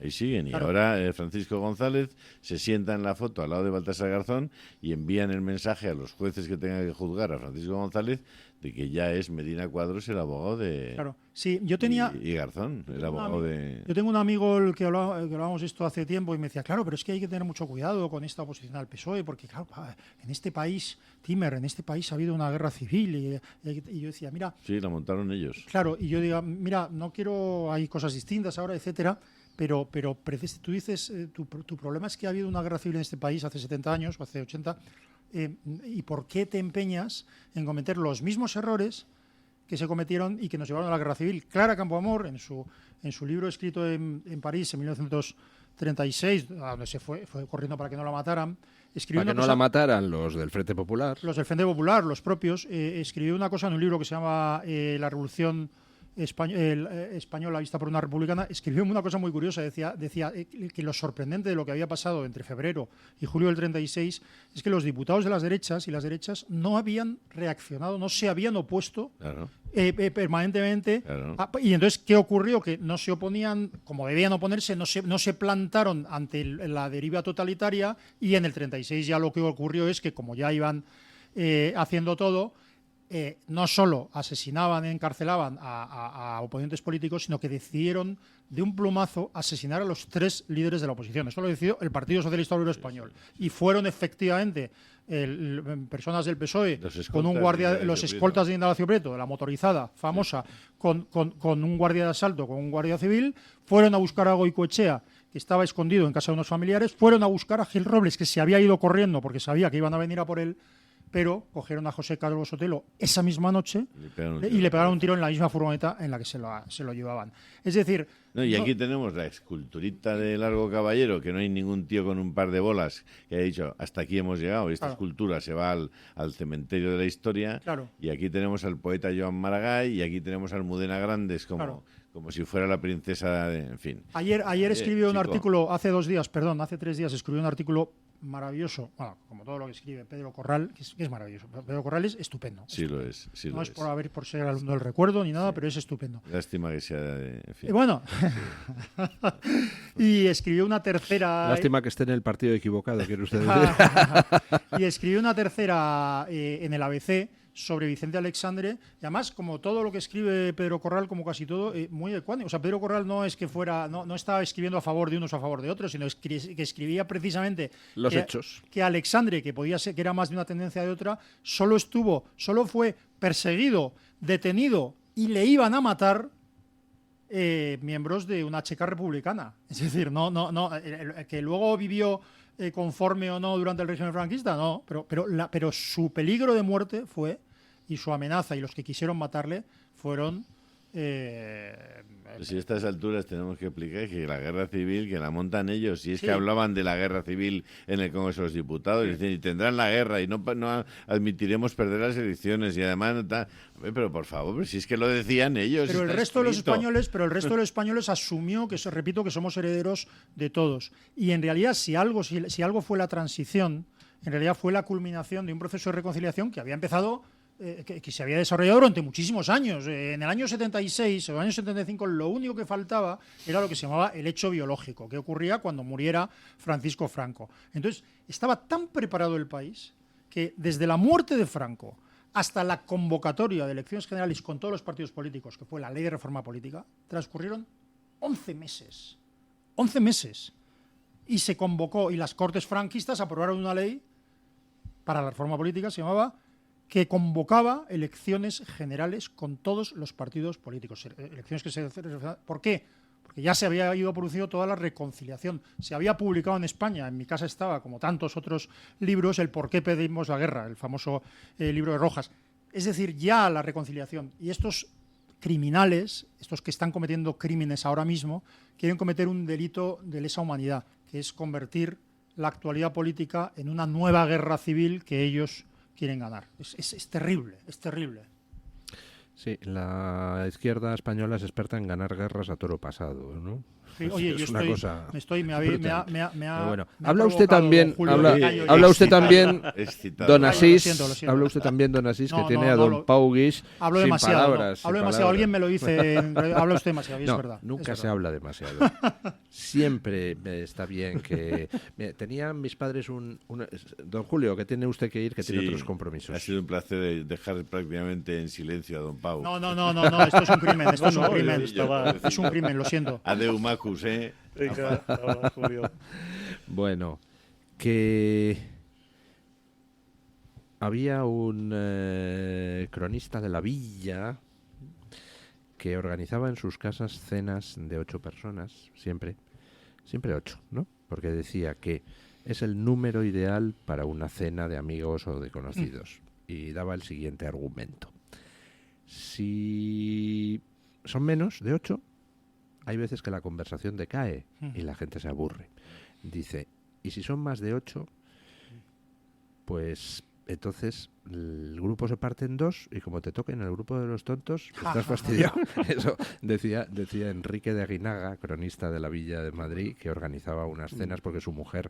Y Claro. ahora Francisco González se sienta en la foto al lado de Baltasar Garzón y envían el mensaje a los jueces que tengan que juzgar a Francisco González de que ya es Medina Cuadros el abogado de... Claro. Sí, yo tenía... Y Garzón, el abogado de... Yo tengo un amigo que hablábamos esto hace tiempo y me decía, claro, pero es que hay que tener mucho cuidado con esta oposición al PSOE, porque claro, en este país, Timmer, en este país ha habido una guerra civil y yo decía, mira... Sí, la montaron ellos. Claro, y yo digo, mira, no quiero, hay cosas distintas ahora, etcétera, pero tú dices, tu problema es que ha habido una guerra civil en este país hace 70 años o hace 80, ¿y por qué te empeñas en cometer los mismos errores que se cometieron y que nos llevaron a la guerra civil? Clara Campoamor, en su libro escrito en París en 1936, a donde se fue corriendo para que no la mataran, escribió para que no la mataran los del Frente Popular. Los del Frente Popular, los propios, escribió una cosa en un libro que se llama La Revolución Española vista por una republicana. Escribió una cosa muy curiosa, decía que lo sorprendente de lo que había pasado entre febrero y julio del 36 es que los diputados de las derechas y las derechas no habían reaccionado, no se habían opuesto permanentemente. Claro. Y entonces, ¿qué ocurrió? Que no se oponían como debían oponerse, no se plantaron ante la deriva totalitaria, y en el 36 ya lo que ocurrió es que, como ya iban haciendo todo, no solo asesinaban y encarcelaban a oponentes políticos, sino que decidieron de un plumazo asesinar a los 3 líderes de la oposición. Eso lo decidió el Partido Socialista Obrero Español. Y fueron efectivamente personas del PSOE con un guardia, los escoltas de Indalecio Prieto, la motorizada famosa, con un guardia de asalto, con un guardia civil. Fueron a buscar a Goicoechea, que estaba escondido en casa de unos familiares. Fueron a buscar a Gil Robles, que se había ido corriendo porque sabía que iban a venir a por él. Pero cogieron a José Carlos Sotelo esa misma noche y le pegaron un tiro en la misma furgoneta en la que se lo llevaban. Es decir... Y aquí tenemos la esculturita de Largo Caballero, que no hay ningún tío con un par de bolas que haya dicho, hasta aquí hemos llegado, y esta escultura se va al cementerio de la historia. Claro. Y aquí tenemos al poeta Joan Maragall, y aquí tenemos a Almudena Grandes como si fuera la princesa en fin. Ayer escribió un artículo, hace 3 días escribió un artículo maravilloso, bueno, como todo lo que escribe Pedro Corral, que es maravilloso. Pedro Corral es estupendo. Sí lo es. No es por ser alumno del recuerdo ni nada, pero es estupendo. Lástima que sea en fin. Y bueno, y escribió una tercera... Lástima que esté en el partido equivocado, quiere usted decir. Y escribió una tercera en el ABC sobre Vicente Alexandre, y además, como todo lo que escribe Pedro Corral, como casi todo, muy ecuánime. O sea, Pedro Corral no es que fuera, no estaba escribiendo a favor de unos o a favor de otros, sino que escribía precisamente los hechos. Que Alexandre, que podía ser, que era más de una tendencia de otra, solo fue perseguido, detenido y le iban a matar miembros de una checa republicana. Es decir, que luego vivió conforme o no durante el régimen franquista, no, pero su peligro de muerte fue, y su amenaza y los que quisieron matarle fueron... Si a estas alturas tenemos que explicar que la guerra civil, que la montan ellos, y es que hablaban de la guerra civil en el Congreso de los Diputados, y tendrán la guerra y no admitiremos perder las elecciones, y además pero por favor, si es que lo decían ellos. Pero el resto de los españoles asumió que repito que somos herederos de todos, y en realidad si algo fue la transición, en realidad fue la culminación de un proceso de reconciliación que había empezado, que se había desarrollado durante muchísimos años. En el año 76 o el año 75 lo único que faltaba era lo que se llamaba el hecho biológico, que ocurría cuando muriera Francisco Franco. Entonces, estaba tan preparado el país que desde la muerte de Franco hasta la convocatoria de elecciones generales con todos los partidos políticos, que fue la ley de reforma política, transcurrieron 11 meses. 11 meses. Y se convocó, y las Cortes franquistas aprobaron una ley para la reforma política, se llamaba, que convocaba elecciones generales con todos los partidos políticos. Elecciones que ¿por qué? Porque ya se había ido produciendo toda la reconciliación. Se había publicado en España, en mi casa estaba, como tantos otros libros, el por qué pedimos la guerra, el famoso libro de Rojas. Es decir, ya la reconciliación. Y estos criminales, estos que están cometiendo crímenes ahora mismo, quieren cometer un delito de lesa humanidad, que es convertir la actualidad política en una nueva guerra civil que ellos quieren ganar. Es terrible, es terrible. Sí, la izquierda española es experta en ganar guerras a toro pasado, ¿no? Sí, oye, yo una cosa me ha bueno, habla usted también, habla usted también, don Asís, habla usted también, don Asís, que tiene a don Pau Guix hablo sin demasiado, palabras. Hablo demasiado, alguien me lo dice, habla usted demasiado, y es verdad. Nunca se habla demasiado. Siempre está bien que... Tenían mis padres don Julio, que tiene usted que ir, que tiene otros compromisos. Ha sido un placer dejar prácticamente en silencio a don Pau. No, esto es un crimen, es un crimen, lo siento. Adeu Macus, Venga, Julio. Bueno, que había un cronista de la villa que organizaba en sus casas cenas de 8 personas, siempre 8, ¿no? Porque decía que es el número ideal para una cena de amigos o de conocidos. Y daba el siguiente argumento. Si son menos de 8, hay veces que la conversación decae y la gente se aburre. Dice, y si son más de 8, pues entonces el grupo se parte en 2 y como te toque en el grupo de los tontos, estás fastidiado. Eso decía Enrique de Aguinaga, cronista de la Villa de Madrid, que organizaba unas cenas porque su mujer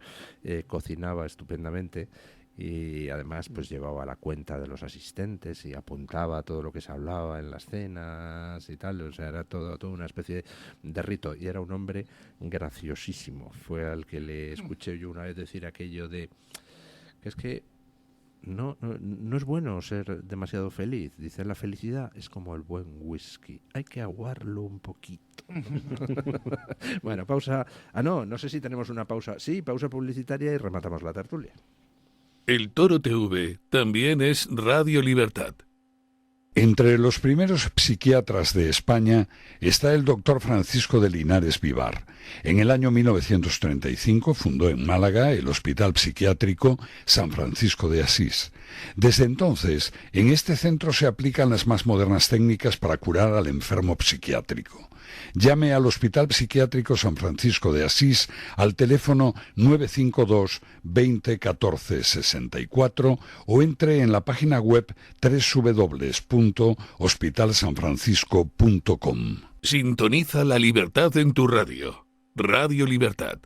cocinaba estupendamente. Y además pues llevaba la cuenta de los asistentes y apuntaba todo lo que se hablaba en las cenas y tal, o sea, era todo una especie de rito, y era un hombre graciosísimo. Fue al que le escuché yo una vez decir aquello de que es que no es bueno ser demasiado feliz. Dice, la felicidad es como el buen whisky, hay que aguarlo un poquito. Bueno, pausa. No sé si tenemos una pausa. Sí, pausa publicitaria y rematamos la tertulia. El Toro TV también es Radio Libertad. Entre los primeros psiquiatras de España está el doctor Francisco de Linares Vivar. En el año 1935 fundó en Málaga el Hospital Psiquiátrico San Francisco de Asís. Desde entonces, en este centro se aplican las más modernas técnicas para curar al enfermo psiquiátrico. Llame al Hospital Psiquiátrico San Francisco de Asís al teléfono 952 20 14 64 o entre en la página web www.hospitalsanfrancisco.com. Sintoniza la libertad en tu radio. Radio Libertad.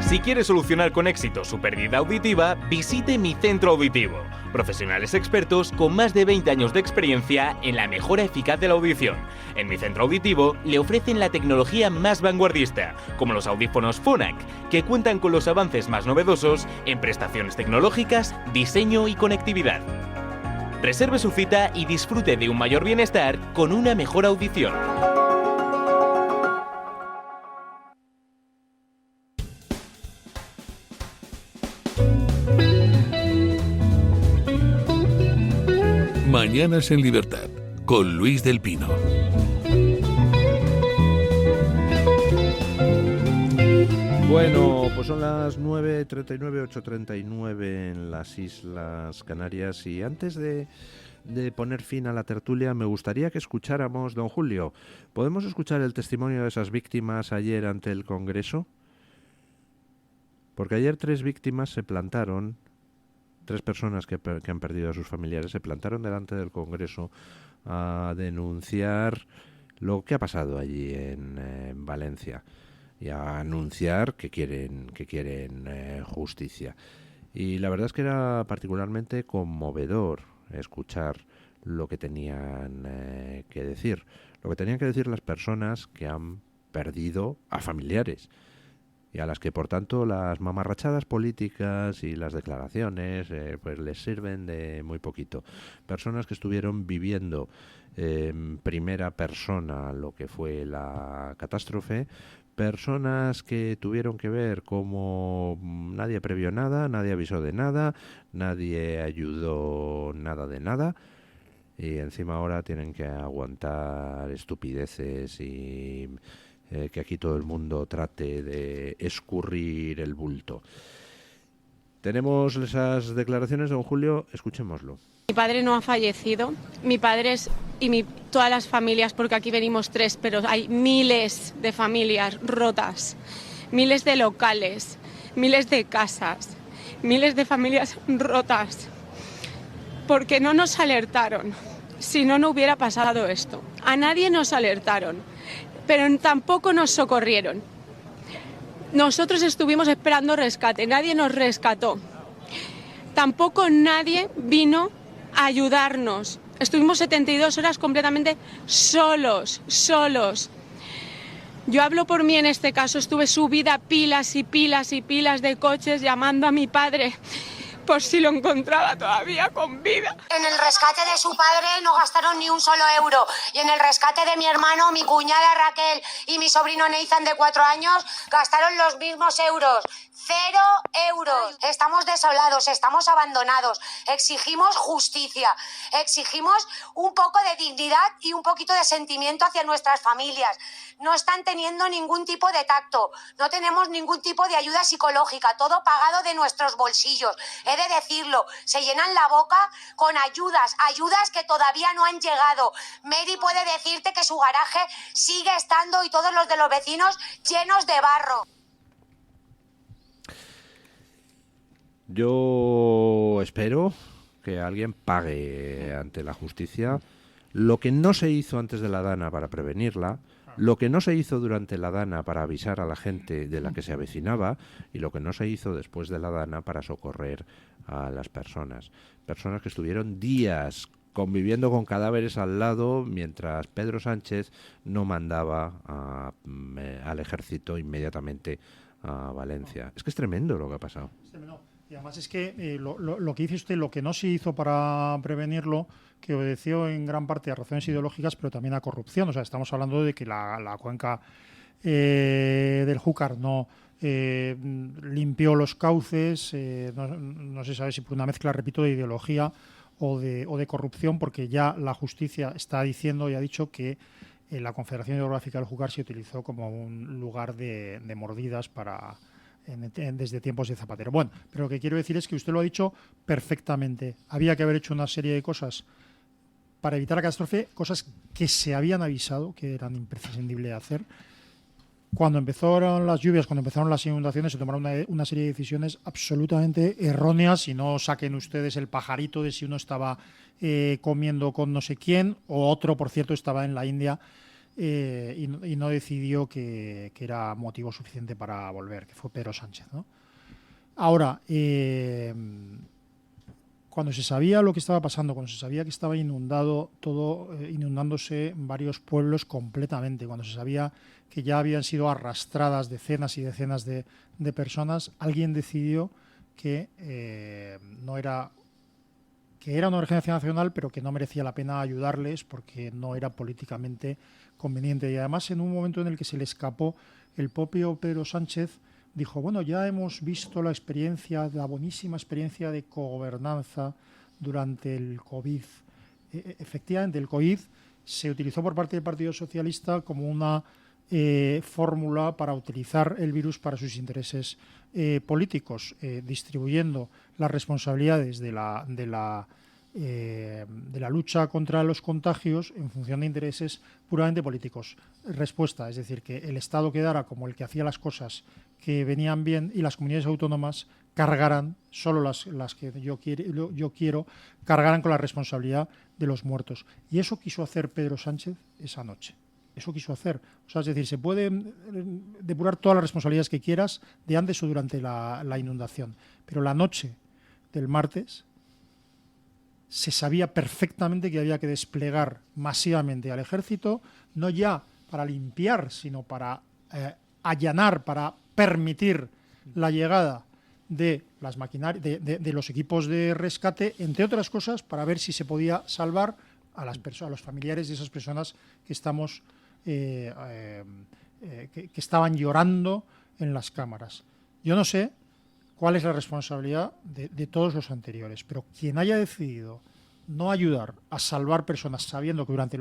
Si quiere solucionar con éxito su pérdida auditiva, visite Mi Centro Auditivo. Profesionales expertos con más de 20 años de experiencia en la mejora eficaz de la audición. En Mi Centro Auditivo le ofrecen la tecnología más vanguardista, como los audífonos Phonak, que cuentan con los avances más novedosos en prestaciones tecnológicas, diseño y conectividad. Reserve su cita y disfrute de un mayor bienestar con una mejor audición. Mañanas en Libertad, con Luis del Pino. Bueno, pues son las 9:39, 8:39 en las Islas Canarias, y antes de poner fin a la tertulia me gustaría que escucháramos, don Julio, ¿podemos escuchar el testimonio de esas víctimas ayer ante el Congreso? Porque ayer 3 víctimas se plantaron, 3 personas que han perdido a sus familiares, se plantaron delante del Congreso a denunciar lo que ha pasado allí en Valencia y a anunciar que quieren justicia. Y la verdad es que era particularmente conmovedor escuchar lo que tenían que decir. Lo que tenían que decir las personas que han perdido a familiares y a las que, por tanto, las mamarrachadas políticas y las declaraciones pues les sirven de muy poquito. Personas que estuvieron viviendo en primera persona lo que fue la catástrofe, personas que tuvieron que ver cómo nadie previó nada, nadie avisó de nada, nadie ayudó nada de nada, y encima ahora tienen que aguantar estupideces y que aquí todo el mundo trate de escurrir el bulto. Tenemos esas declaraciones, don Julio, escuchémoslo. Mi padre no ha fallecido, mi padre todas las familias, porque aquí venimos 3, pero hay miles de familias rotas, miles de locales, miles de casas, miles de familias rotas, porque no nos alertaron, si no, no hubiera pasado esto. A nadie nos alertaron. pero tampoco nos socorrieron. Nosotros estuvimos esperando rescate, nadie nos rescató. Tampoco nadie vino a ayudarnos. Estuvimos 72 horas completamente solos. Yo hablo por mí en este caso, estuve subida pilas y pilas y pilas de coches llamando a mi padre por si lo encontraba todavía con vida. En el rescate de su padre no gastaron ni un solo euro. Y en el rescate de mi hermano, mi cuñada Raquel y mi sobrino Nathan de 4 años gastaron los mismos euros. 0 euros. Estamos desolados, estamos abandonados. Exigimos justicia. Exigimos un poco de dignidad y un poquito de sentimiento hacia nuestras familias. No están teniendo ningún tipo de tacto. No tenemos ningún tipo de ayuda psicológica. Todo pagado de nuestros bolsillos. He de decirlo, se llenan la boca con ayudas que todavía no han llegado. Mary puede decirte que su garaje sigue estando y todos los de los vecinos llenos de barro. Yo espero que alguien pague ante la justicia lo que no se hizo antes de la Dana para prevenirla, lo que no se hizo durante la Dana para avisar a la gente de la que se avecinaba y lo que no se hizo después de la Dana para socorrer a las personas. Personas que estuvieron días conviviendo con cadáveres al lado mientras Pedro Sánchez no mandaba al ejército inmediatamente a Valencia. Es que es tremendo lo que ha pasado. Y además es que lo que dice usted, lo que no se hizo para prevenirlo, que obedeció en gran parte a razones ideológicas, pero también a corrupción. O sea, estamos hablando de que la cuenca del Júcar no limpió los cauces, no se sabe si por una mezcla, repito, de ideología o de corrupción, porque ya la justicia está diciendo y ha dicho que la Confederación Hidrográfica del Júcar se utilizó como un lugar de mordidas desde tiempos de Zapatero. Bueno, pero lo que quiero decir es que usted lo ha dicho perfectamente. Había que haber hecho una serie de cosas para evitar la catástrofe, cosas que se habían avisado que eran imprescindibles de hacer. Cuando empezaron las lluvias, cuando empezaron las inundaciones, se tomaron una serie de decisiones absolutamente erróneas, y no saquen ustedes el pajarito de si uno estaba comiendo con no sé quién, o otro, por cierto, estaba en la India y no decidió que era motivo suficiente para volver, que fue Pedro Sánchez, ¿no? Ahora, cuando se sabía lo que estaba pasando, cuando se sabía que estaba inundado todo, inundándose varios pueblos completamente, cuando se sabía que ya habían sido arrastradas decenas y decenas de personas, alguien decidió que era una emergencia nacional, pero que no merecía la pena ayudarles porque no era políticamente conveniente. Y además, en un momento en el que se le escapó, el propio Pedro Sánchez dijo, bueno, ya hemos visto la buenísima experiencia de cogobernanza durante el COVID. Efectivamente, el COVID se utilizó por parte del Partido Socialista como una fórmula para utilizar el virus para sus intereses políticos, distribuyendo las responsabilidades de la lucha contra los contagios en función de intereses puramente políticos. Respuesta, es decir, que el Estado quedara como el que hacía las cosas que venían bien y las comunidades autónomas cargaran, solo las que yo quiero, cargaran con la responsabilidad de los muertos. Y eso quiso hacer Pedro Sánchez esa noche. Eso quiso hacer. O sea, es decir, se puede depurar todas las responsabilidades que quieras de antes o durante la inundación. Pero la noche del martes se sabía perfectamente que había que desplegar masivamente al ejército, no ya para limpiar, sino para allanar, para permitir la llegada de las maquinarias, de los equipos de rescate, entre otras cosas, para ver si se podía salvar a los familiares de esas personas que estaban llorando en las cámaras. Yo no sé cuál es la responsabilidad de todos los anteriores, pero quien haya decidido no ayudar a salvar personas sabiendo que durante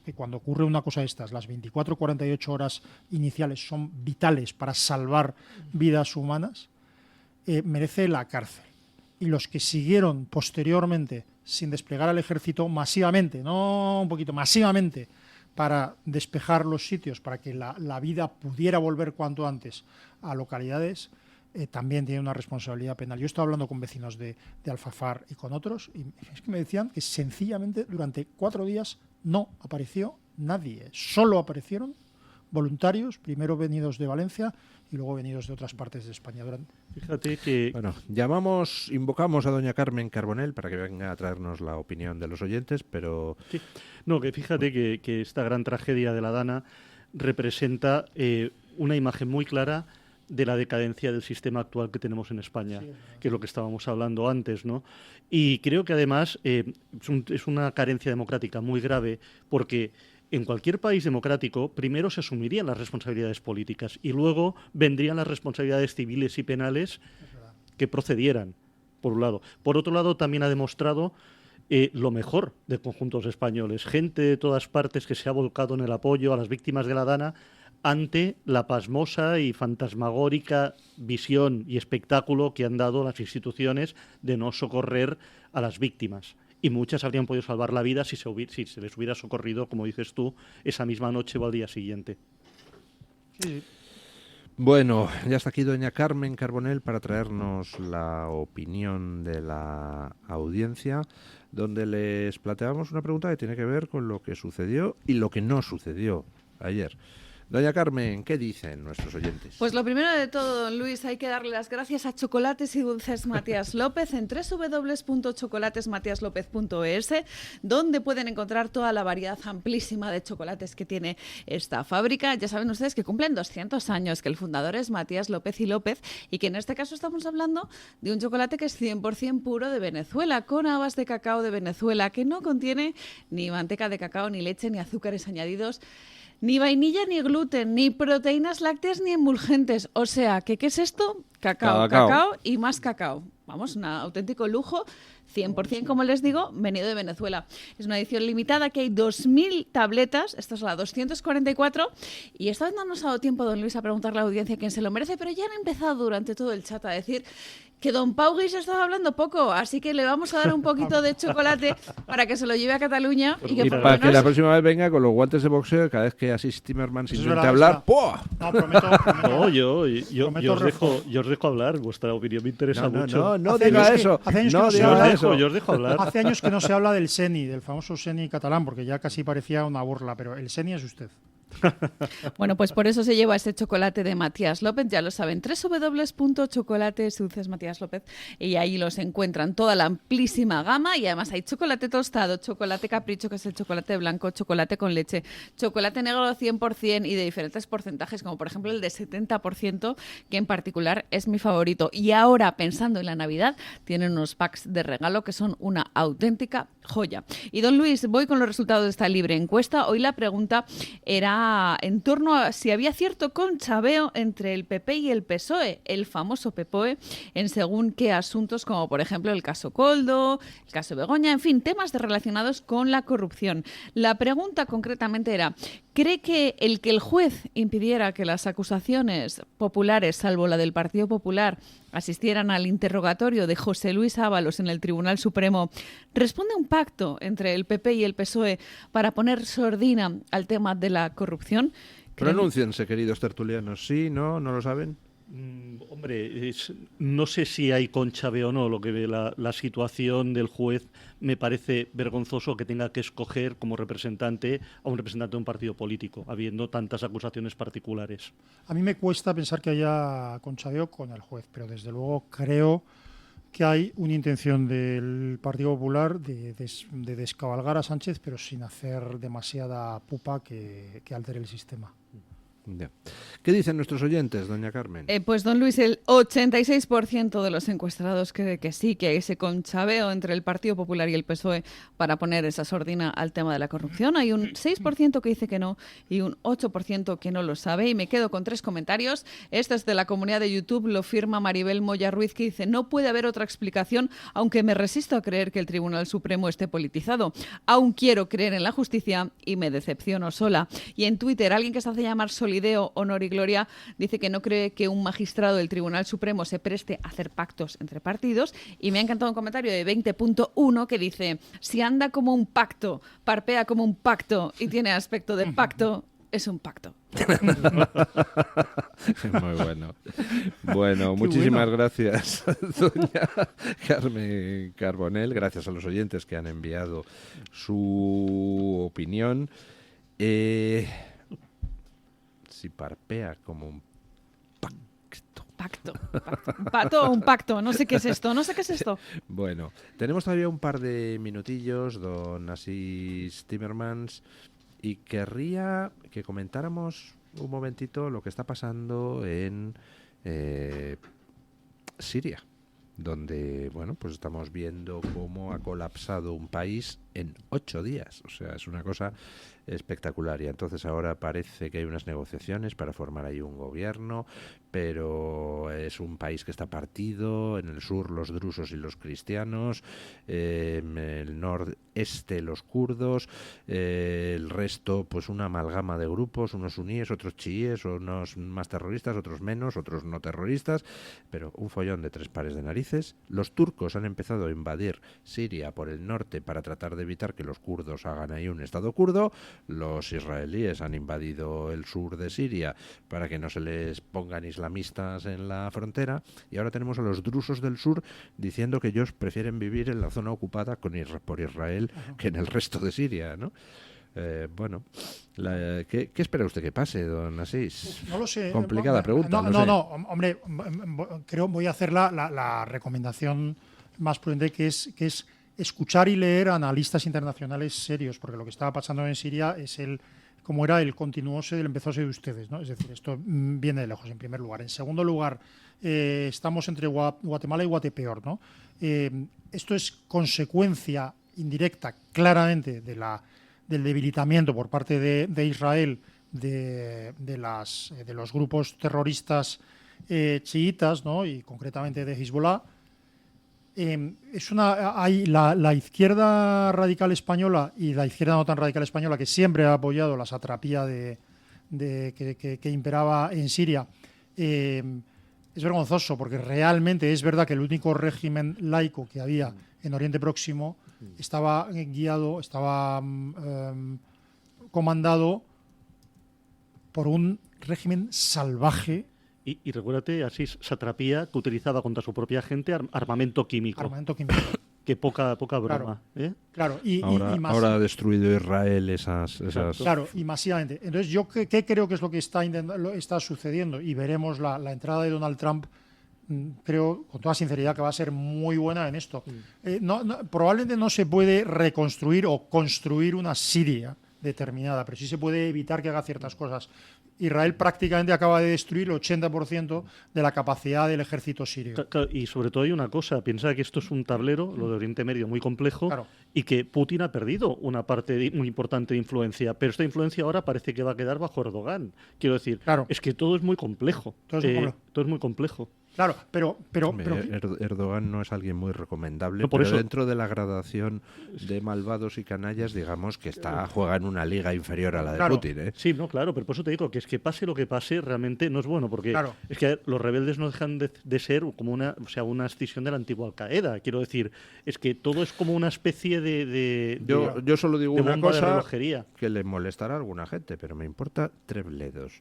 que cuando ocurre una cosa de estas, las 24 o 48 horas iniciales son vitales para salvar vidas humanas, merece la cárcel. Y los que siguieron posteriormente sin desplegar al ejército masivamente, no un poquito, masivamente, para despejar los sitios, para que la vida pudiera volver cuanto antes a localidades, también tiene una responsabilidad penal. Yo estaba hablando con vecinos de Alfafar y con otros, y es que me decían que sencillamente durante 4 días no apareció nadie. Solo aparecieron voluntarios, primero venidos de Valencia y luego venidos de otras partes de España. Fíjate que... Bueno, invocamos a doña Carmen Carbonell para que venga a traernos la opinión de los oyentes, pero... Sí. No, que fíjate que esta gran tragedia de la Dana representa una imagen muy clara de la decadencia del sistema actual que tenemos en España, que es lo que estábamos hablando antes, ¿no? Y creo que además es una carencia democrática muy grave, porque en cualquier país democrático primero se asumirían las responsabilidades políticas y luego vendrían las responsabilidades civiles y penales que procedieran, por un lado. Por otro lado, también ha demostrado lo mejor de conjuntos españoles, gente de todas partes que se ha volcado en el apoyo a las víctimas de la Dana ante la pasmosa y fantasmagórica visión y espectáculo que han dado las instituciones de no socorrer a las víctimas. Y muchas habrían podido salvar la vida si se les hubiera socorrido, como dices tú, esa misma noche o al día siguiente. Sí. Bueno, ya está aquí doña Carmen Carbonell para traernos la opinión de la audiencia, donde les planteamos una pregunta que tiene que ver con lo que sucedió y lo que no sucedió ayer. Doña Carmen, ¿qué dicen nuestros oyentes? Pues lo primero de todo, don Luis, hay que darle las gracias a Chocolates y Dulces Matías López en www.chocolatesmatiaslopez.es, donde pueden encontrar toda la variedad amplísima de chocolates que tiene esta fábrica. Ya saben ustedes que cumplen 200 años, que el fundador es Matías López y López, y que en este caso estamos hablando de un chocolate que es 100% puro de Venezuela, con habas de cacao de Venezuela, que no contiene ni manteca de cacao, ni leche, ni azúcares añadidos, ni vainilla, ni gluten, ni proteínas lácteas, ni emulgentes. O sea, ¿qué es esto? Cacao y más cacao. Vamos, un auténtico lujo, 100%, como les digo, venido de Venezuela. Es una edición limitada, que hay 2.000 tabletas, esta es la 244, y esta vez no nos ha dado tiempo, don Luis, a preguntarle a la audiencia quién se lo merece, pero ya han empezado durante todo el chat a decir que don Pau Guix estaba hablando poco, así que le vamos a dar un poquito de chocolate para que se lo lleve a Cataluña. Y que para que la próxima vez venga con los guantes de boxeo, cada vez que Asís Timmermans intente hablar, ¡pua! No, prometo. No, yo os dejo hablar, vuestra opinión me interesa mucho. No diga eso. Yo os dejo hablar. Hace años que no se habla del SENI, del famoso SENI catalán, porque ya casi parecía una burla, pero el SENI es usted. Bueno, pues por eso se lleva este chocolate de Matías López, ya lo saben, www.chocolatesdulcesmatíaslopez, y ahí los encuentran toda la amplísima gama, y además hay chocolate tostado, chocolate capricho, que es el chocolate blanco, chocolate con leche, chocolate negro 100% y de diferentes porcentajes, como por ejemplo el de 70%, que en particular es mi favorito. Y ahora, pensando en la Navidad, tienen unos packs de regalo que son una auténtica joya. Y don Luis, voy con los resultados de esta libre encuesta. Hoy la pregunta era en torno a si había cierto conchaveo entre el PP y el PSOE, el famoso PPOE, en según qué asuntos, como por ejemplo el caso Koldo, el caso Begoña, en fin, temas relacionados con la corrupción. La pregunta concretamente era: ¿cree que el juez impidiera que las acusaciones populares, salvo la del Partido Popular, asistieran al interrogatorio de José Luis Ábalos en el Tribunal Supremo, responde a un pacto entre el PP y el PSOE para poner sordina al tema de la corrupción? Pronúnciense, queridos tertulianos. ¿Sí? ¿No? ¿No lo saben? Hombre, no sé si hay conchaveo o no. Lo que ve la situación del juez, me parece vergonzoso que tenga que escoger como representante a un representante de un partido político, habiendo tantas acusaciones particulares. A mí me cuesta pensar que haya conchaveo con el juez, pero desde luego creo que hay una intención del Partido Popular de descabalgar a Sánchez, pero sin hacer demasiada pupa que altere el sistema. Ya. ¿Qué dicen nuestros oyentes, doña Carmen? Pues don Luis, el 86% de los encuestados cree que sí, que hay ese conchaveo entre el Partido Popular y el PSOE para poner esa sordina al tema de la corrupción. Hay un 6% que dice que no y un 8% que no lo sabe. Y me quedo con 3 comentarios. Este es de la comunidad de YouTube, lo firma Maribel Moya Ruiz, que dice: no puede haber otra explicación, aunque me resisto a creer que el Tribunal Supremo esté politizado. Aún quiero creer en la justicia y me decepciono sola. Y en Twitter, alguien que se hace llamar Solideo Honor y Gloria dice que no cree que un magistrado del Tribunal Supremo se preste a hacer pactos entre partidos, y me ha encantado un comentario de 20.1 que dice: si anda como un pacto, parpea como un pacto y tiene aspecto de pacto, es un pacto. Muy bueno. Bueno, muchísimas gracias, doña Carmen Carbonell. Gracias a los oyentes que han enviado su opinión. si parpea como un Pacto. Un pato o un pacto. No sé qué es esto. Bueno, tenemos todavía un par de minutillos, don Asís Timmermans, y querría que comentáramos un momentito lo que está pasando en Siria, donde, bueno, pues estamos viendo cómo ha colapsado un país en 8 días. O sea, es una cosa espectacular. Y entonces ahora parece que hay unas negociaciones para formar ahí un gobierno, pero es un país que está partido. En el sur los drusos y los cristianos, en el noreste los kurdos, el resto pues una amalgama de grupos, unos suníes, otros chiíes, unos más terroristas, otros menos, otros no terroristas, pero un follón de 3 pares de narices. Los turcos han empezado a invadir Siria por el norte para tratar de evitar que los kurdos hagan ahí un estado kurdo. Los israelíes han invadido el sur de Siria para que no se les pongan islamistas en la frontera, y ahora tenemos a los drusos del sur diciendo que ellos prefieren vivir en la zona ocupada por Israel que en el resto de Siria, ¿no? Bueno, ¿qué espera usted que pase, don Asís? No lo sé. Complicada pregunta. No, hombre, voy a hacer la recomendación más prudente, que es escuchar y leer a analistas internacionales serios, porque lo que estaba pasando en Siria es como era el continuóse del empezóse de ustedes, ¿no? Es decir, esto viene de lejos, en primer lugar. En segundo lugar, estamos entre Guatemala y Guatepeor, ¿no? Esto es consecuencia indirecta, claramente, del debilitamiento por parte de Israel de los grupos terroristas chiitas, ¿no? Y concretamente de Hezbollah. Hay la izquierda radical española y la izquierda no tan radical española, que siempre ha apoyado la satrapía que imperaba en Siria. Es vergonzoso, porque realmente es verdad que el único régimen laico que había en Oriente Próximo estaba comandado por un régimen salvaje. Y recuérdate, así, satrapía que utilizaba contra su propia gente armamento químico. Que poca broma. Claro, ahora ha destruido Israel esas... Claro, y masivamente. Entonces, yo ¿qué creo que es lo que está sucediendo? Y veremos la entrada de Donald Trump, creo, con toda sinceridad, que va a ser muy buena en esto. Probablemente no se puede reconstruir o construir una Siria determinada, pero sí se puede evitar que haga ciertas cosas. Israel prácticamente acaba de destruir el 80% de la capacidad del ejército sirio. Y sobre todo hay una cosa, piensa que esto es un tablero, lo de Oriente Medio, muy complejo, y que Putin ha perdido una parte muy importante de influencia, pero esta influencia ahora parece que va a quedar bajo Erdogan. Quiero decir, es que todo es muy complejo. Todo es muy complejo. Claro, pero Erdogan no es alguien muy recomendable, pero dentro de la gradación de malvados y canallas, digamos que juega en una liga inferior a la de Putin, ¿eh? Sí, no, claro, pero por eso te digo que es que pase lo que pase, realmente no es bueno, porque es que los rebeldes no dejan de ser como una escisión de la antigua Al-Qaeda. Quiero decir, es que todo es como una especie de yo solo digo una cosa que le molestará a alguna gente, pero me importa 3 bledos.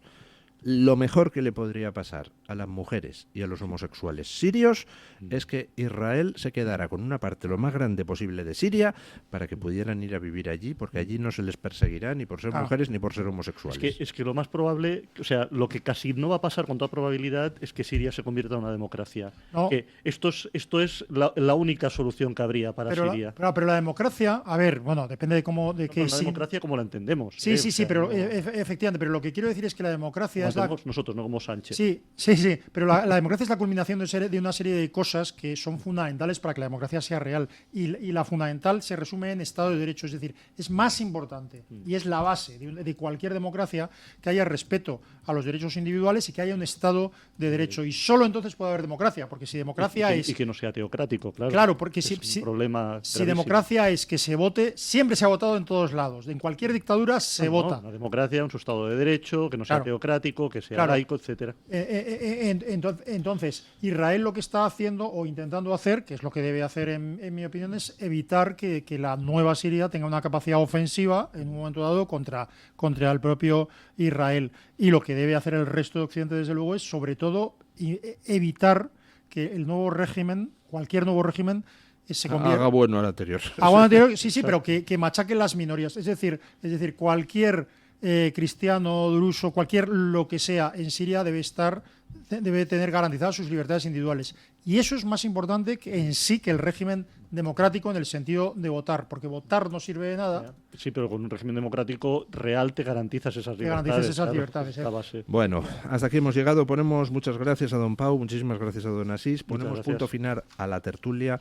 Lo mejor que le podría pasar a las mujeres y a los homosexuales sirios es que Israel se quedara con una parte lo más grande posible de Siria para que pudieran ir a vivir allí, porque allí no se les perseguirá ni por ser mujeres ni por ser homosexuales. Es que lo más probable, o sea, lo que casi no va a pasar con toda probabilidad es que Siria se convierta en una democracia. Que esto es la única solución que habría para Siria. Pero la democracia, a ver, bueno, depende de cómo... la democracia como la entendemos. Sí, pero efectivamente, pero lo que quiero decir es que la democracia nosotros, no como Sánchez. Sí, pero la democracia es la culminación de una serie de cosas que son fundamentales para que la democracia sea real. Y la fundamental se resume en Estado de Derecho, es decir, es más importante y es la base de cualquier democracia que haya respeto a los derechos individuales y que haya un Estado de Derecho. Y solo entonces puede haber democracia, porque si democracia y que no sea teocrático, claro. Claro, porque es un problema si democracia es que se vote, siempre se ha votado en todos lados. En cualquier dictadura se vota. La democracia es un Estado de Derecho, que no sea teocrático, que sea laico, etcétera. Entonces, Israel lo que está haciendo o intentando hacer, que es lo que debe hacer en mi opinión, es evitar que la nueva Siria tenga una capacidad ofensiva en un momento dado contra el propio Israel. Y lo que debe hacer el resto de Occidente, desde luego, es sobre todo evitar que el nuevo régimen, cualquier nuevo régimen, se convierta... Haga bueno al anterior. Sí, pero que machaque las minorías. Es decir, cualquier cristiano, druso, cualquier lo que sea en Siria debe tener garantizadas sus libertades individuales. Y eso es más importante que en sí que el régimen democrático en el sentido de votar, porque votar no sirve de nada. Sí, pero con un régimen democrático real te garantizas esas libertades. Bueno, hasta aquí hemos llegado. Muchas gracias a don Pau, muchísimas gracias a don Asís. Ponemos punto final a la tertulia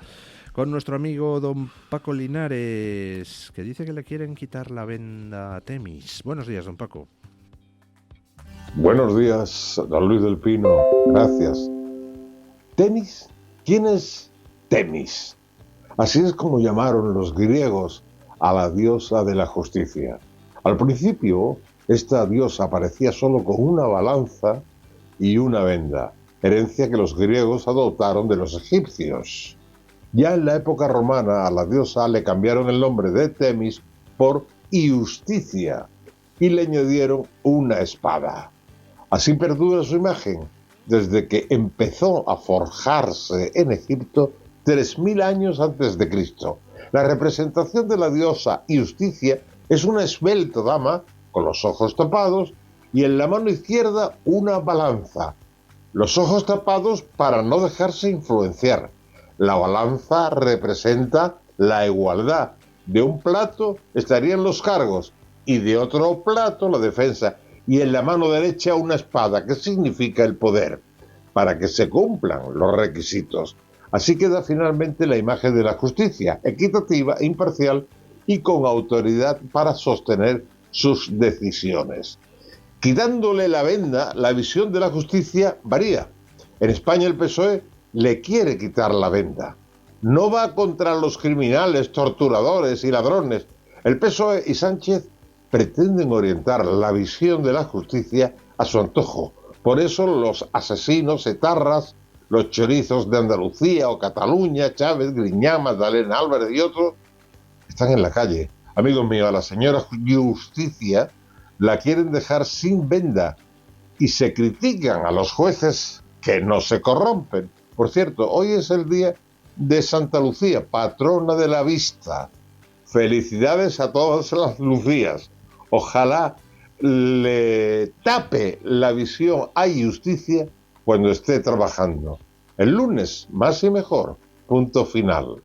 con nuestro amigo don Paco Linares, que dice que le quieren quitar la venda a Temis. Buenos días, don Paco. Buenos días, don Luis del Pino. Gracias. ¿Temis? ¿Quién es Temis? Así es como llamaron los griegos a la diosa de la justicia. Al principio, esta diosa aparecía solo con una balanza y una venda, herencia que los griegos adoptaron de los egipcios. Ya en la época romana a la diosa le cambiaron el nombre de Temis por Iusticia y le añadieron una espada. Así perdura su imagen desde que empezó a forjarse en Egipto 3000 años antes de Cristo. La representación de la diosa Iusticia es una esbelta dama con los ojos tapados y en la mano izquierda una balanza. Los ojos tapados para no dejarse influenciar. La balanza representa la igualdad. De un plato estarían los cargos y de otro plato la defensa. Y en la mano derecha una espada, que significa el poder, para que se cumplan los requisitos. Así queda finalmente la imagen de la justicia, equitativa, imparcial y con autoridad para sostener sus decisiones. Quitándole la venda, la visión de la justicia varía. En España el PSOE le quiere quitar la venda. No va contra los criminales, torturadores y ladrones. El PSOE y Sánchez pretenden orientar la visión de la justicia a su antojo. Por eso los asesinos etarras, los chorizos de Andalucía o Cataluña, Chávez, Griñán, Magdalena Álvarez y otros, están en la calle. Amigos míos, a la señora Justicia la quieren dejar sin venda y se critican a los jueces que no se corrompen. Por cierto, hoy es el día de Santa Lucía, patrona de la vista. Felicidades a todas las Lucías. Ojalá le tape la visión a Justicia cuando esté trabajando. El lunes, más y mejor. Punto final.